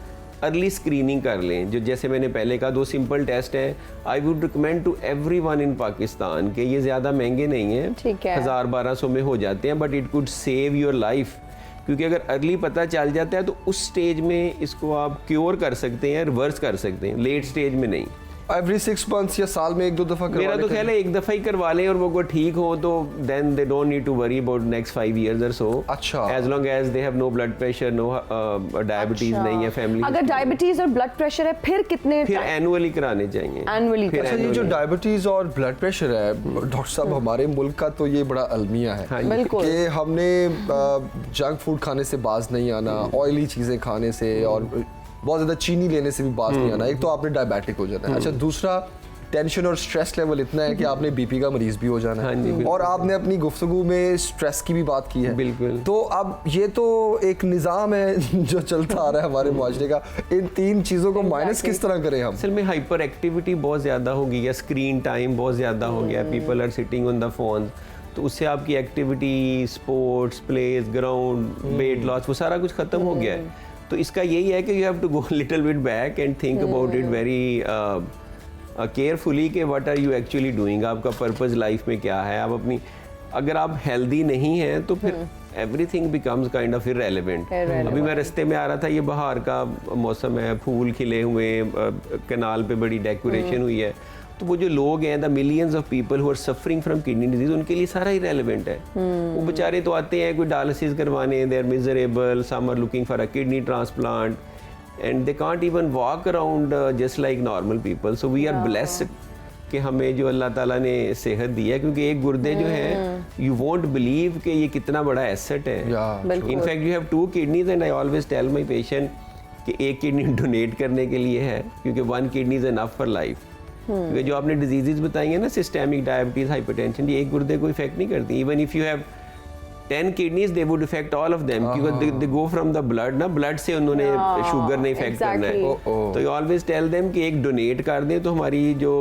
अर्ली स्क्रीनिंग कर लें, जो जैसे मैंने पहले कहा 2 सिंपल टेस्ट हैं, I would recommend to everyone in Pakistan के, ये ज़्यादा महंगे नहीं हैं, ठीक है। 1000-1200 में हो जाते हैं, but it could save your life. क्योंकि अगर अर्ली पता चल जाता है तो उस स्टेज में इसको आप क्योर कर सकते हैं, रिवर्स कर सकते हैं, लेट स्टेज में नहीं। एवरी 6 months या साल में 1-2 दफा मेरा तो ख्याल है एक दफ़ा ही करवा लें और वो ठीक हो तो then they don't need to worry about next 5 years or so। अच्छा। As long as they have no blood pressure, no diabetes नहीं है फैमिली। अगर डायबिटीज और ब्लड प्रेशर है फिर कितने फिर एनुअली कराने चाहिए। Annually फिर अच्छा, ये जो डायबिटीज और ब्लड प्रेशर है डॉक्टर साहब, हमारे मुल्क का तो ये बड़ा अलमिया है हाँ जी। बिल्कुल। कि हमने जंक फूड खाने से बाज नहीं आना, ऑयली चीज़ें खाने से और बहुत ज़्यादा चीनी लेने से भी बाज नहीं आना। एक तो आपने डायबिटिक हो जाना है, अच्छा दूसरा टेंशन और स्ट्रेस लेवल इतना है कि आपने बीपी का मरीज भी हो जाना हाँ जी, है। बिल्कुल। और आपने अपनी गुफ्तगू में स्ट्रेस की भी बात की है। बिल्कुल। तो अब ये तो एक निज़ाम है जो चलता आ रहा है हमारे मुआशरे का, इन 3 चीज़ों को माइनस किस तरह करें हम? असल में हाइपर एक्टिविटी बहुत ज़्यादा हो गई है, स्क्रीन टाइम बहुत ज़्यादा हो गया, people are sitting on the phone, तो उससे आपकी activity, sports, place, ground, weight loss, वो सारा कुछ ख़त्म हो गया है। तो इसका यही है कि you have to go little bit back and think about it very carefully कि what are you actually doing, आपका पर्पस लाइफ में क्या है। आप अपनी, अगर आप हेल्दी नहीं हैं तो फिर everything becomes kind of irrelevant. अभी मैं रास्ते में आ रहा था, ये बाहर का मौसम है, फूल खिले हुए, कनाल पे बड़ी डेकोरेशन हुई है, तो वो जो लोग हैं, the millions of people who are suffering from kidney disease, उनके लिए सारा इररेलेवेंट है। वो बेचारे तो आते हैं कोई डायलिसिस करवाने, they are miserable, some are looking for a kidney transplant and they can't even walk around just like normal people, so we are blessed कि हमें जो अल्लाह ताला ने सेहत दी है, क्योंकि एक गुर्दे जो हैं, you won't believe कि ये कितना बड़ा एसेट है। In fact you have 2 kidneys and I always tell my patient कि एक किडनी डोनेट करने के लिए है, क्योंकि 1 kidney is enough for life। क्योंकि जो आपने डिजीजेज बताई हैं ना, सिस्टेमिक डायबिटीज, हाइपरटेंशन, ये एक गुर्दे को इफेक्ट नहीं करती। Even if you have 10 kidneys they would affect all of them, क्योंकि they go from the blood ना, blood से उन्होंने शुगर ने इफेक्ट करना है। तो you always tell them कि एक डोनेट कर दें तो हमारी जो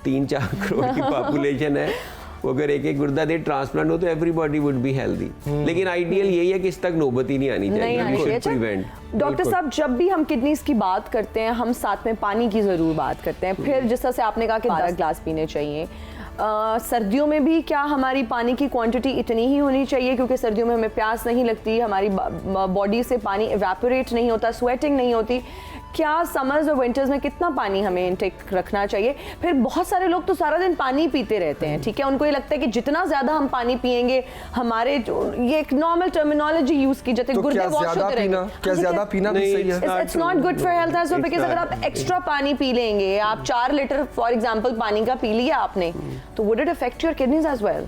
3-4 करोड़ की पॉपुलेशन है, वो अगर एक गुर्दा दे ट्रांसप्लांट हो तो एवरीबॉडी वुड बी हेल्दी। लेकिन आइडियल यही है कि इस तक नौबत ही नहीं आनी चाहिए। डॉक्टर साहब, जब भी हम किडनीज की बात करते हैं, हम साथ में पानी की ज़रूर बात करते हैं। फिर जिस तरह से आपने कहा कि 12 ग्लास पीने चाहिए, सर्दियों में भी क्या हमारी पानी की क्वांटिटी इतनी ही होनी चाहिए? क्योंकि सर्दियों में हमें प्यास नहीं लगती, हमारी बॉडी से पानी इवेपोरेट नहीं होता, स्वेटिंग नहीं होती। क्या समर्स और विंटर्स में कितना पानी हमें इनटेक रखना चाहिए? फिर बहुत सारे लोग तो सारा दिन पानी पीते रहते हैं, ठीक है, उनको ये लगता है कि जितना ज्यादा हम पानी पिएंगे हमारे, ये एक नॉर्मल टर्मिनोलॉजी यूज की जाती है, तो गुर्दे वॉश होते रहेंगे। क्या ज्यादा पीना भी सही है? It's not good for health as well, because अगर आप एक्स्ट्रा पानी पी लेंगे, आप 4 लीटर फॉर एग्जांपल पानी का पी लिया आपने, तो would it affect your kidneys as well?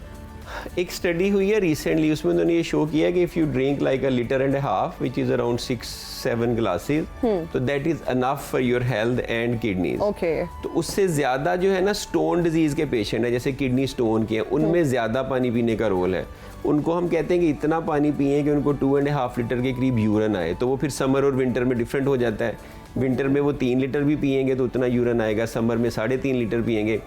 एक स्टडी हुई है रिसेंटली, उसमें उन्होंने ये शो किया कि if you drink like a litre and half which is around 6-7 glasses, तो that is enough for your health and kidneys. Okay. तो उससे ज्यादा जो है ना, स्टोन डिजीज के पेशेंट है, जैसे किडनी स्टोन के हैं, उनमें ज्यादा पानी पीने का रोल है। उनको हम कहते हैं कि इतना पानी पिए कि उनको 2.5 लीटर के करीब यूरिन आए। तो वो फिर समर और विंटर में डिफरेंट हो जाता है। विंटर में वो 3 लीटर भी पिएंगे तो उतना यूरिन आएगा, समर में 3.5 लीटर पिएंगे।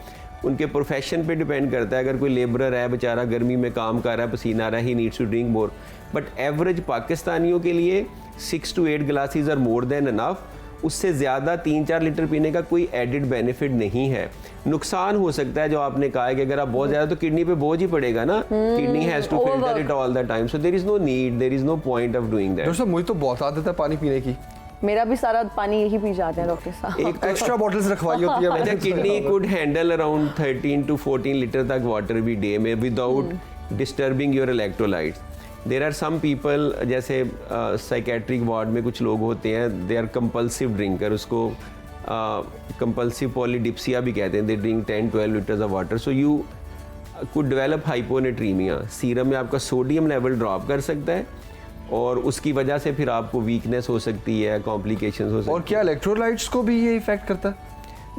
उनके प्रोफेशन पे डिपेंड करता है। अगर कोई लेबरर है बेचारा, गर्मी में काम कर रहा है, पसीना आ रहा है, he needs to drink more. But average पाकिस्तानियों के लिए 6 to 8 glasses are more than enough. उससे ज़्यादा 3-4 लीटर पीने का कोई एडिड बेनिफिट नहीं है। नुकसान हो सकता है जो आपने कहा है कि अगर आप बहुत ज़्यादा, तो किडनी पे बोझ ही पड़ेगा ना, kidney has to filter it all the time, so there is no need, there is no point of doing that. Doctor साहब, मुझे तो बहुत आदत है पानी पीने की, मेरा भी सारा पानी यही पी जाते हैं डॉक्टर साहब। एक तो एक्स्ट्रा बॉटल्स रखवाई होती है अच्छा, kidney could handle around 13 to 14 litre तक वाटर भी डे में without disturbing your electrolytes. There are some people, जैसे साइकेट्रिक वार्ड में कुछ लोग होते हैं, दे आर कंपल्सिव ड्रिंकर, उसको कंपल्सिव पॉलीडिप्सिया भी कहते हैं, they drink 10-12 litres of water. So you could develop hyponatremia, serum में आपका सोडियम लेवल ड्रॉप कर सकता है और उसकी वजह से फिर आपको वीकनेस हो सकती है, कॉम्प्लिकेशंस हो सकती है। और क्या इलेक्ट्रोलाइट्स को भी ये इफेक्ट करता है?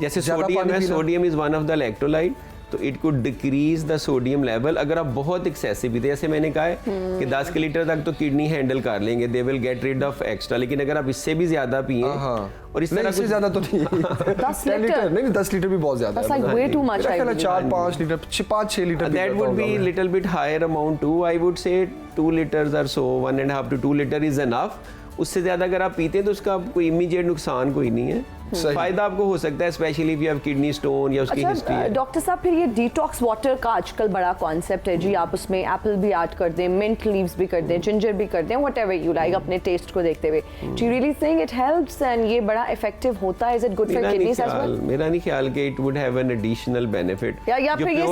जैसे ज़्यादा सोडियम पानी है, पीना? Sodium is one of the electrolyte, तो it could decrease the sodium level अगर आप बहुत एक्सेसिव पीते हैं। जैसे मैंने कहा है कि 10 के लीटर तक तो किडनी हैंडल कर लेंगे, they will get rid of extra, लेकिन अगर आप इससे भी ज्यादा पिए और इस तरह इससे ज्यादा तो नहीं 10 10 लीटर नहीं, 10 लीटर भी बहुत ज्यादा That's like way too much, I believe. 4-5 litre 5-6 litre that would be little bit higher amount too. I would say 2 liters or so, 1.5 to 2 liter is enough. उससे ज्यादा अगर आप पीते हैं तो उसका कोई इमीडिएट नुकसान कोई नहीं है, फायदा आपको हो सकता है, specially if you have kidney stone या उसकी हिस्ट्री अच्छा है। डॉक्टर साहब, फिर ये डिटॉक्स वाटर का आजकल बड़ा कॉन्सेप्ट है जी, आप उसमें एप्पल भी ऐड कर दें, मिंट लीव्स भी कर दें, जिंजर भी कर दें, व्हाटएवर यू लाइक, अपने टेस्ट को देखते हुए। Do you really think it helps and ये बड़ा इफेक्टिव होता है? Is it good for kidneys as well? मेरा नहीं ख्याल कि it would have an additional benefit, या फिर ये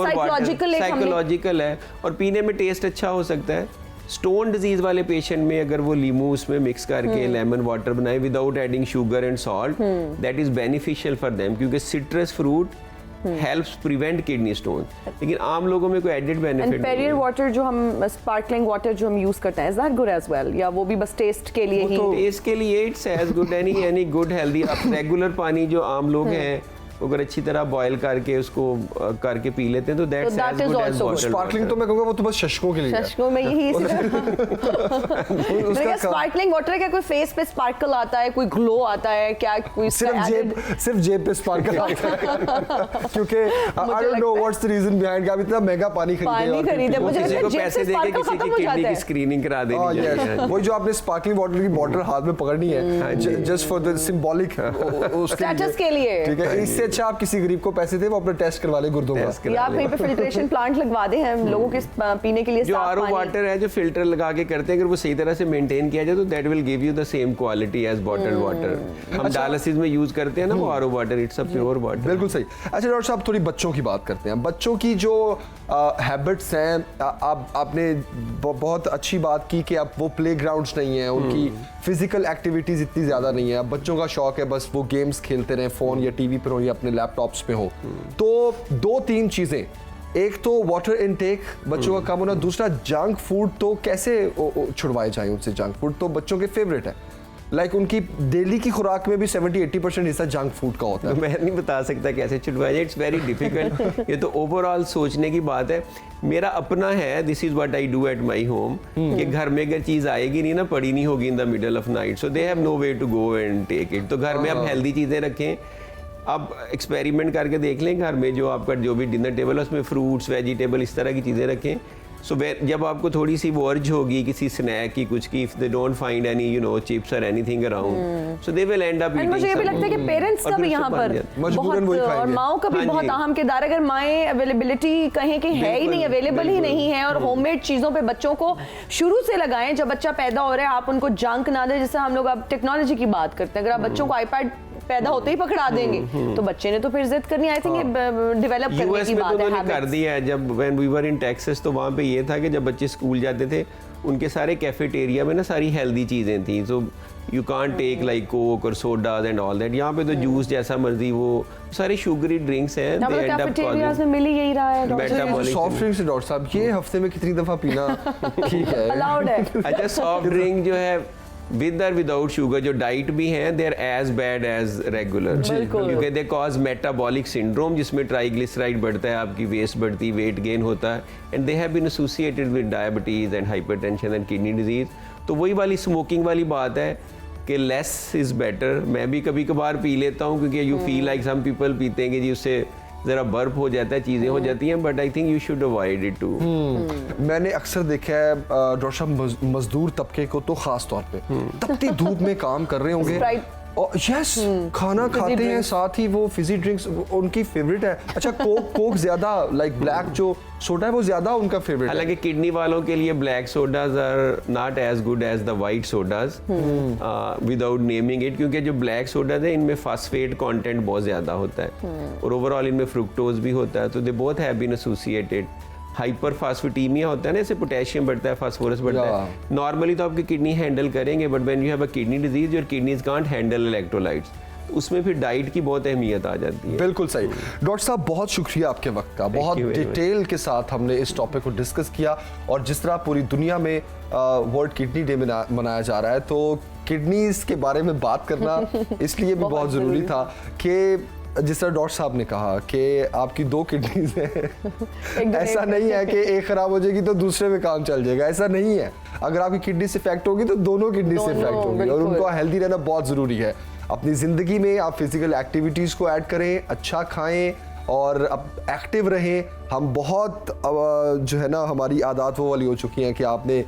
साइकोलॉजिकल है और पीने में टेस्ट अच्छा हो सकता है। स्टोन डिजीज वाले पेशेंट में अगर वो लीमू उसमें मिक्स करके लेमन वाटर बनाए without adding sugar and salt, that is beneficial for them, क्योंकि citrus fruit helps prevent kidney stone, लेकिन आम लोगों में कोई एडेड बेनिफिट नहीं है। पेरियर वाटर जो हम स्पार्कलिंग वाटर जो हम यूज करते हैं, is that good as well, या वो भी बस टेस्ट के लिए ही? तो इसके लिए it's as good any good healthy. आप रेगुलर पानी जो आम लोग हैं अगर अच्छी तरह बॉईल करके उसको करके पी लेते हैं तो that's as good as bottled. Sparkling तो मैं कहूंगा वो तो बस शशकों के लिए है। शशकों में यही उसका स्पार्कलिंग वाटर क्या कोई फेस पे स्पार्कल आता है, कोई ग्लो आता है क्या? कोई सिर्फ जेब पे स्पार्कल आता है क्योंकि I don't know what's the reason behind कि आप इतना महंगा पानी खरीदे मुझे किसी को पैसे देके किसी की किडनी की स्क्रीनिंग करा देनी चाहिए। वो जो आपने स्पार्कलिंग वाटर की बॉटल हाथ में पकड़नी है just for the symbolic status के लिए, ठीक है, इससे अच्छा आप किसी गरीब को पैसे दे वो अपना टेस्ट करवा ले गुर्दों का, या कहीं पे फिल्ट्रेशन प्लांट लगवा दे हम लोगों के पीने के लिए जो आरओ वाटर है जो फिल्टर लगा के करते हैं, अगर वो सही तरह से मेंटेन किया जाए तो that will give you the same quality as bottled water. हम डायलिसिस में यूज करते हैं ना वो RO water, it's a pure water. बिल्कुल सही। अच्छा डॉक्टर साहब, थोड़ी बच्चों की बात करते हैं। बच्चों की जो हैबिट्स हैं, आपने बहुत अच्छी बात की कि अब वो प्लेग्राउंड्स नहीं है, उनकी फिजिकल एक्टिविटीज इतनी ज्यादा नहीं है, अब बच्चों का शौक है बस वो गेम्स खेलते रहे, फोन या टीवी पर हो या अपने लैपटॉप्स पे हो। तो 2-3 चीजें, एक तो वाटर इनटेक बच्चों का कम होना, दूसरा जंक फूड। तो कैसे छुड़वाए जाए उनसे? जंक फूड तो बच्चों के फेवरेट है, लाइक उनकी डेली की खुराक में भी 70-80% हिस्सा जंक फूड का होता है। मैं नहीं बता सकता कैसे छुड़वाया जाए, इट्स वेरी डिफिकल्ट। ये तो ओवरऑल सोचने की बात है। मेरा अपना है, this is what I do at my home, कि घर में अगर चीज आएगी नहीं ना, पड़ी नहीं होगी in the middle of night, so they have no way to go and take it. तो घर में आप हेल्दी चीजें रखें, आप एक्सपेरिमेंट करके देख लें घर में जो आपका जो भी डिनर टेबल है उसमें फ्रूट्स वेजिटेबल इस तरह की चीज़ें रखें। सो जब आपको थोड़ी सी वो अर्ज होगी किसी स्नैक की कुछ की, if they don't find any you know chips और anything around, so they will end up eating. मुझे ये भी लगता है कि पेरेंट्स का भी यहाँ पर बहुत और माओ का भी बहुत अहम किरदार है। अगर माएँ अवेलेबिलिटी कहें कि है ही नहीं, अवेलेबल ही नहीं है, और होममेड चीज़ों पे बच्चों को शुरू से लगाएं, जब बच्चा पैदा हो रहा है आप उनको जंक ना दें। जैसे हम लोग अब टेक्नोलॉजी की बात करते हैं, अगर आप बच्चों को आईपैड पैदा होते ही पकड़ा देंगे तो बच्चे ने तो फिर जिद करनी, आई थिंक ये डेवलप करने की बात है। कर दिया है। जब when we were in Texas तो वहाँ पे ये था कि जब बच्चे स्कूल जाते थे उनके सारे कैफेटेरिया में ना सारी हेल्दी चीज़ें थी, so you can't take like coke और सोडाज एंड ऑल दैट। यहाँ पे तो जूस जैसा मर्जी, वो सारे शुगरी ड्रिंक्स हैं, दे एंड अप कैफेटेरियाज में मिल ही यही रहा है। सॉफ्ट ड्रिंक्स डॉक्टर साहब ये हफ्ते में कितनी दफा पीना ठीक है? अलाउड है। अच्छा, सॉफ्ट ड्रिंक जो है विद और विदाउट शुगर जो डाइट भी हैं, they are as bad as regular, क्योंकि दे कॉज मेटाबॉलिक सिंड्रोम जिसमें ट्राइग्लिसराइड बढ़ता है, आपकी वेस्ट बढ़ती, वेट गेन होता है, and they have been associated with diabetes and hypertension and kidney disease. तो वही वाली स्मोकिंग वाली बात है कि लेस इज बेटर। मैं भी कभी कभार पी लेता हूँ क्योंकि you feel like some people पीते हैं कि जी उससे जरा बर्फ हो जाता है, चीजें हो जाती हैं, but I think you should avoid it too. मैंने अक्सर देखा है डॉक्टर साहब मजदूर तबके को तो खास तौर पे तपती धूप में काम कर रहे होंगे, यस खाना खाते हैं साथ ही वो फिजी ड्रिंक्स उनकी फेवरेट है। अच्छा कोक ज्यादा लाइक ब्लैक जो सोडा है वो ज्यादा उनका फेवरेट है। हालांकि किडनी वालों के लिए black sodas are not as good as the white sodas without naming it, क्योंकि जो ब्लैक सोडाज है इनमें फास्फेट कंटेंट बहुत ज्यादा होता है और ओवरऑल इनमें फ्रुक्टोज भी होता है, तो they both have been associated. Hyperphosphataemia होता है ना, इससे पोटेशियम बढ़ता है, फास्फोरस बढ़ता है। नॉर्मली तो आपकी किडनी हैंडल करेंगे, but when you have a kidney disease your kidneys can't handle electrolytes, उसमें फिर डाइट की बहुत अहमियत आ जाती है। बिल्कुल सही। डॉक्टर साहब बहुत शुक्रिया आपके वक्त का, बहुत डिटेल के साथ हमने इस टॉपिक को डिस्कस किया और जिस तरह पूरी दुनिया में वर्ल्ड किडनी डे मनाया जा रहा है, तो किडनीज के बारे में बात करना इसलिए भी बहुत ज़रूरी था कि जिस तरह डॉक्टर साहब ने कहा कि आपकी 2 किडनीज हैं ऐसा नहीं है कि एक खराब हो जाएगी तो दूसरे में काम चल जाएगा, ऐसा नहीं है। अगर आपकी किडनी से इफेक्ट होगी तो दोनों किडनी से इफेक्ट होगी और उनको हेल्दी रहना बहुत ज़रूरी है। अपनी ज़िंदगी में आप फिजिकल एक्टिविटीज़ को ऐड करें, अच्छा खाएं और अब एक्टिव रहें। हम बहुत जो है ना हमारी आदत वो वाली हो चुकी हैं कि आपने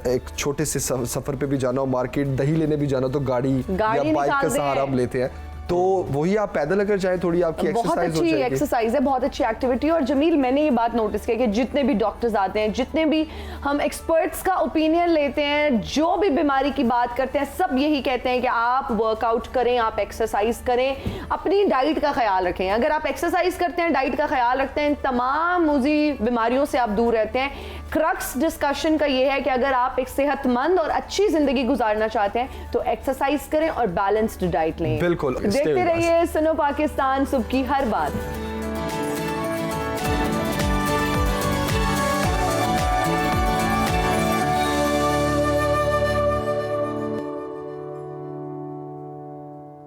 एक छोटे से सफ़र पे भी जाना हो, मार्केट दही लेने भी जाना तो गाड़ी या बाइक का सहारा हम लेते हैं, तो वही आप पैदल अगर जाए थोड़ी आपकी बहुत अच्छी एक्सरसाइज है, बहुत अच्छी एक्टिविटी। और जमील मैंने ये बात नोटिस की कि जितने भी डॉक्टर्स आते हैं, जितने भी हम एक्सपर्ट्स का ओपिनियन लेते हैं, जो भी बीमारी की बात करते हैं, सब यही कहते हैं कि आप वर्कआउट करें, आप एक्सरसाइज करें, अपनी डाइट का ख्याल रखें। अगर आप एक्सरसाइज करते हैं, डाइट का ख्याल रखते हैं, तमाम मूजी बीमारियों से आप दूर रहते हैं। क्रक्स डिस्कशन का ये है कि अगर आप एक सेहतमंद और अच्छी जिंदगी गुजारना चाहते हैं तो एक्सरसाइज करें और बैलेंस्ड डाइट लें। बिल्कुल। देखते रहिए सुनो पाकिस्तान, सुबह की हर बात।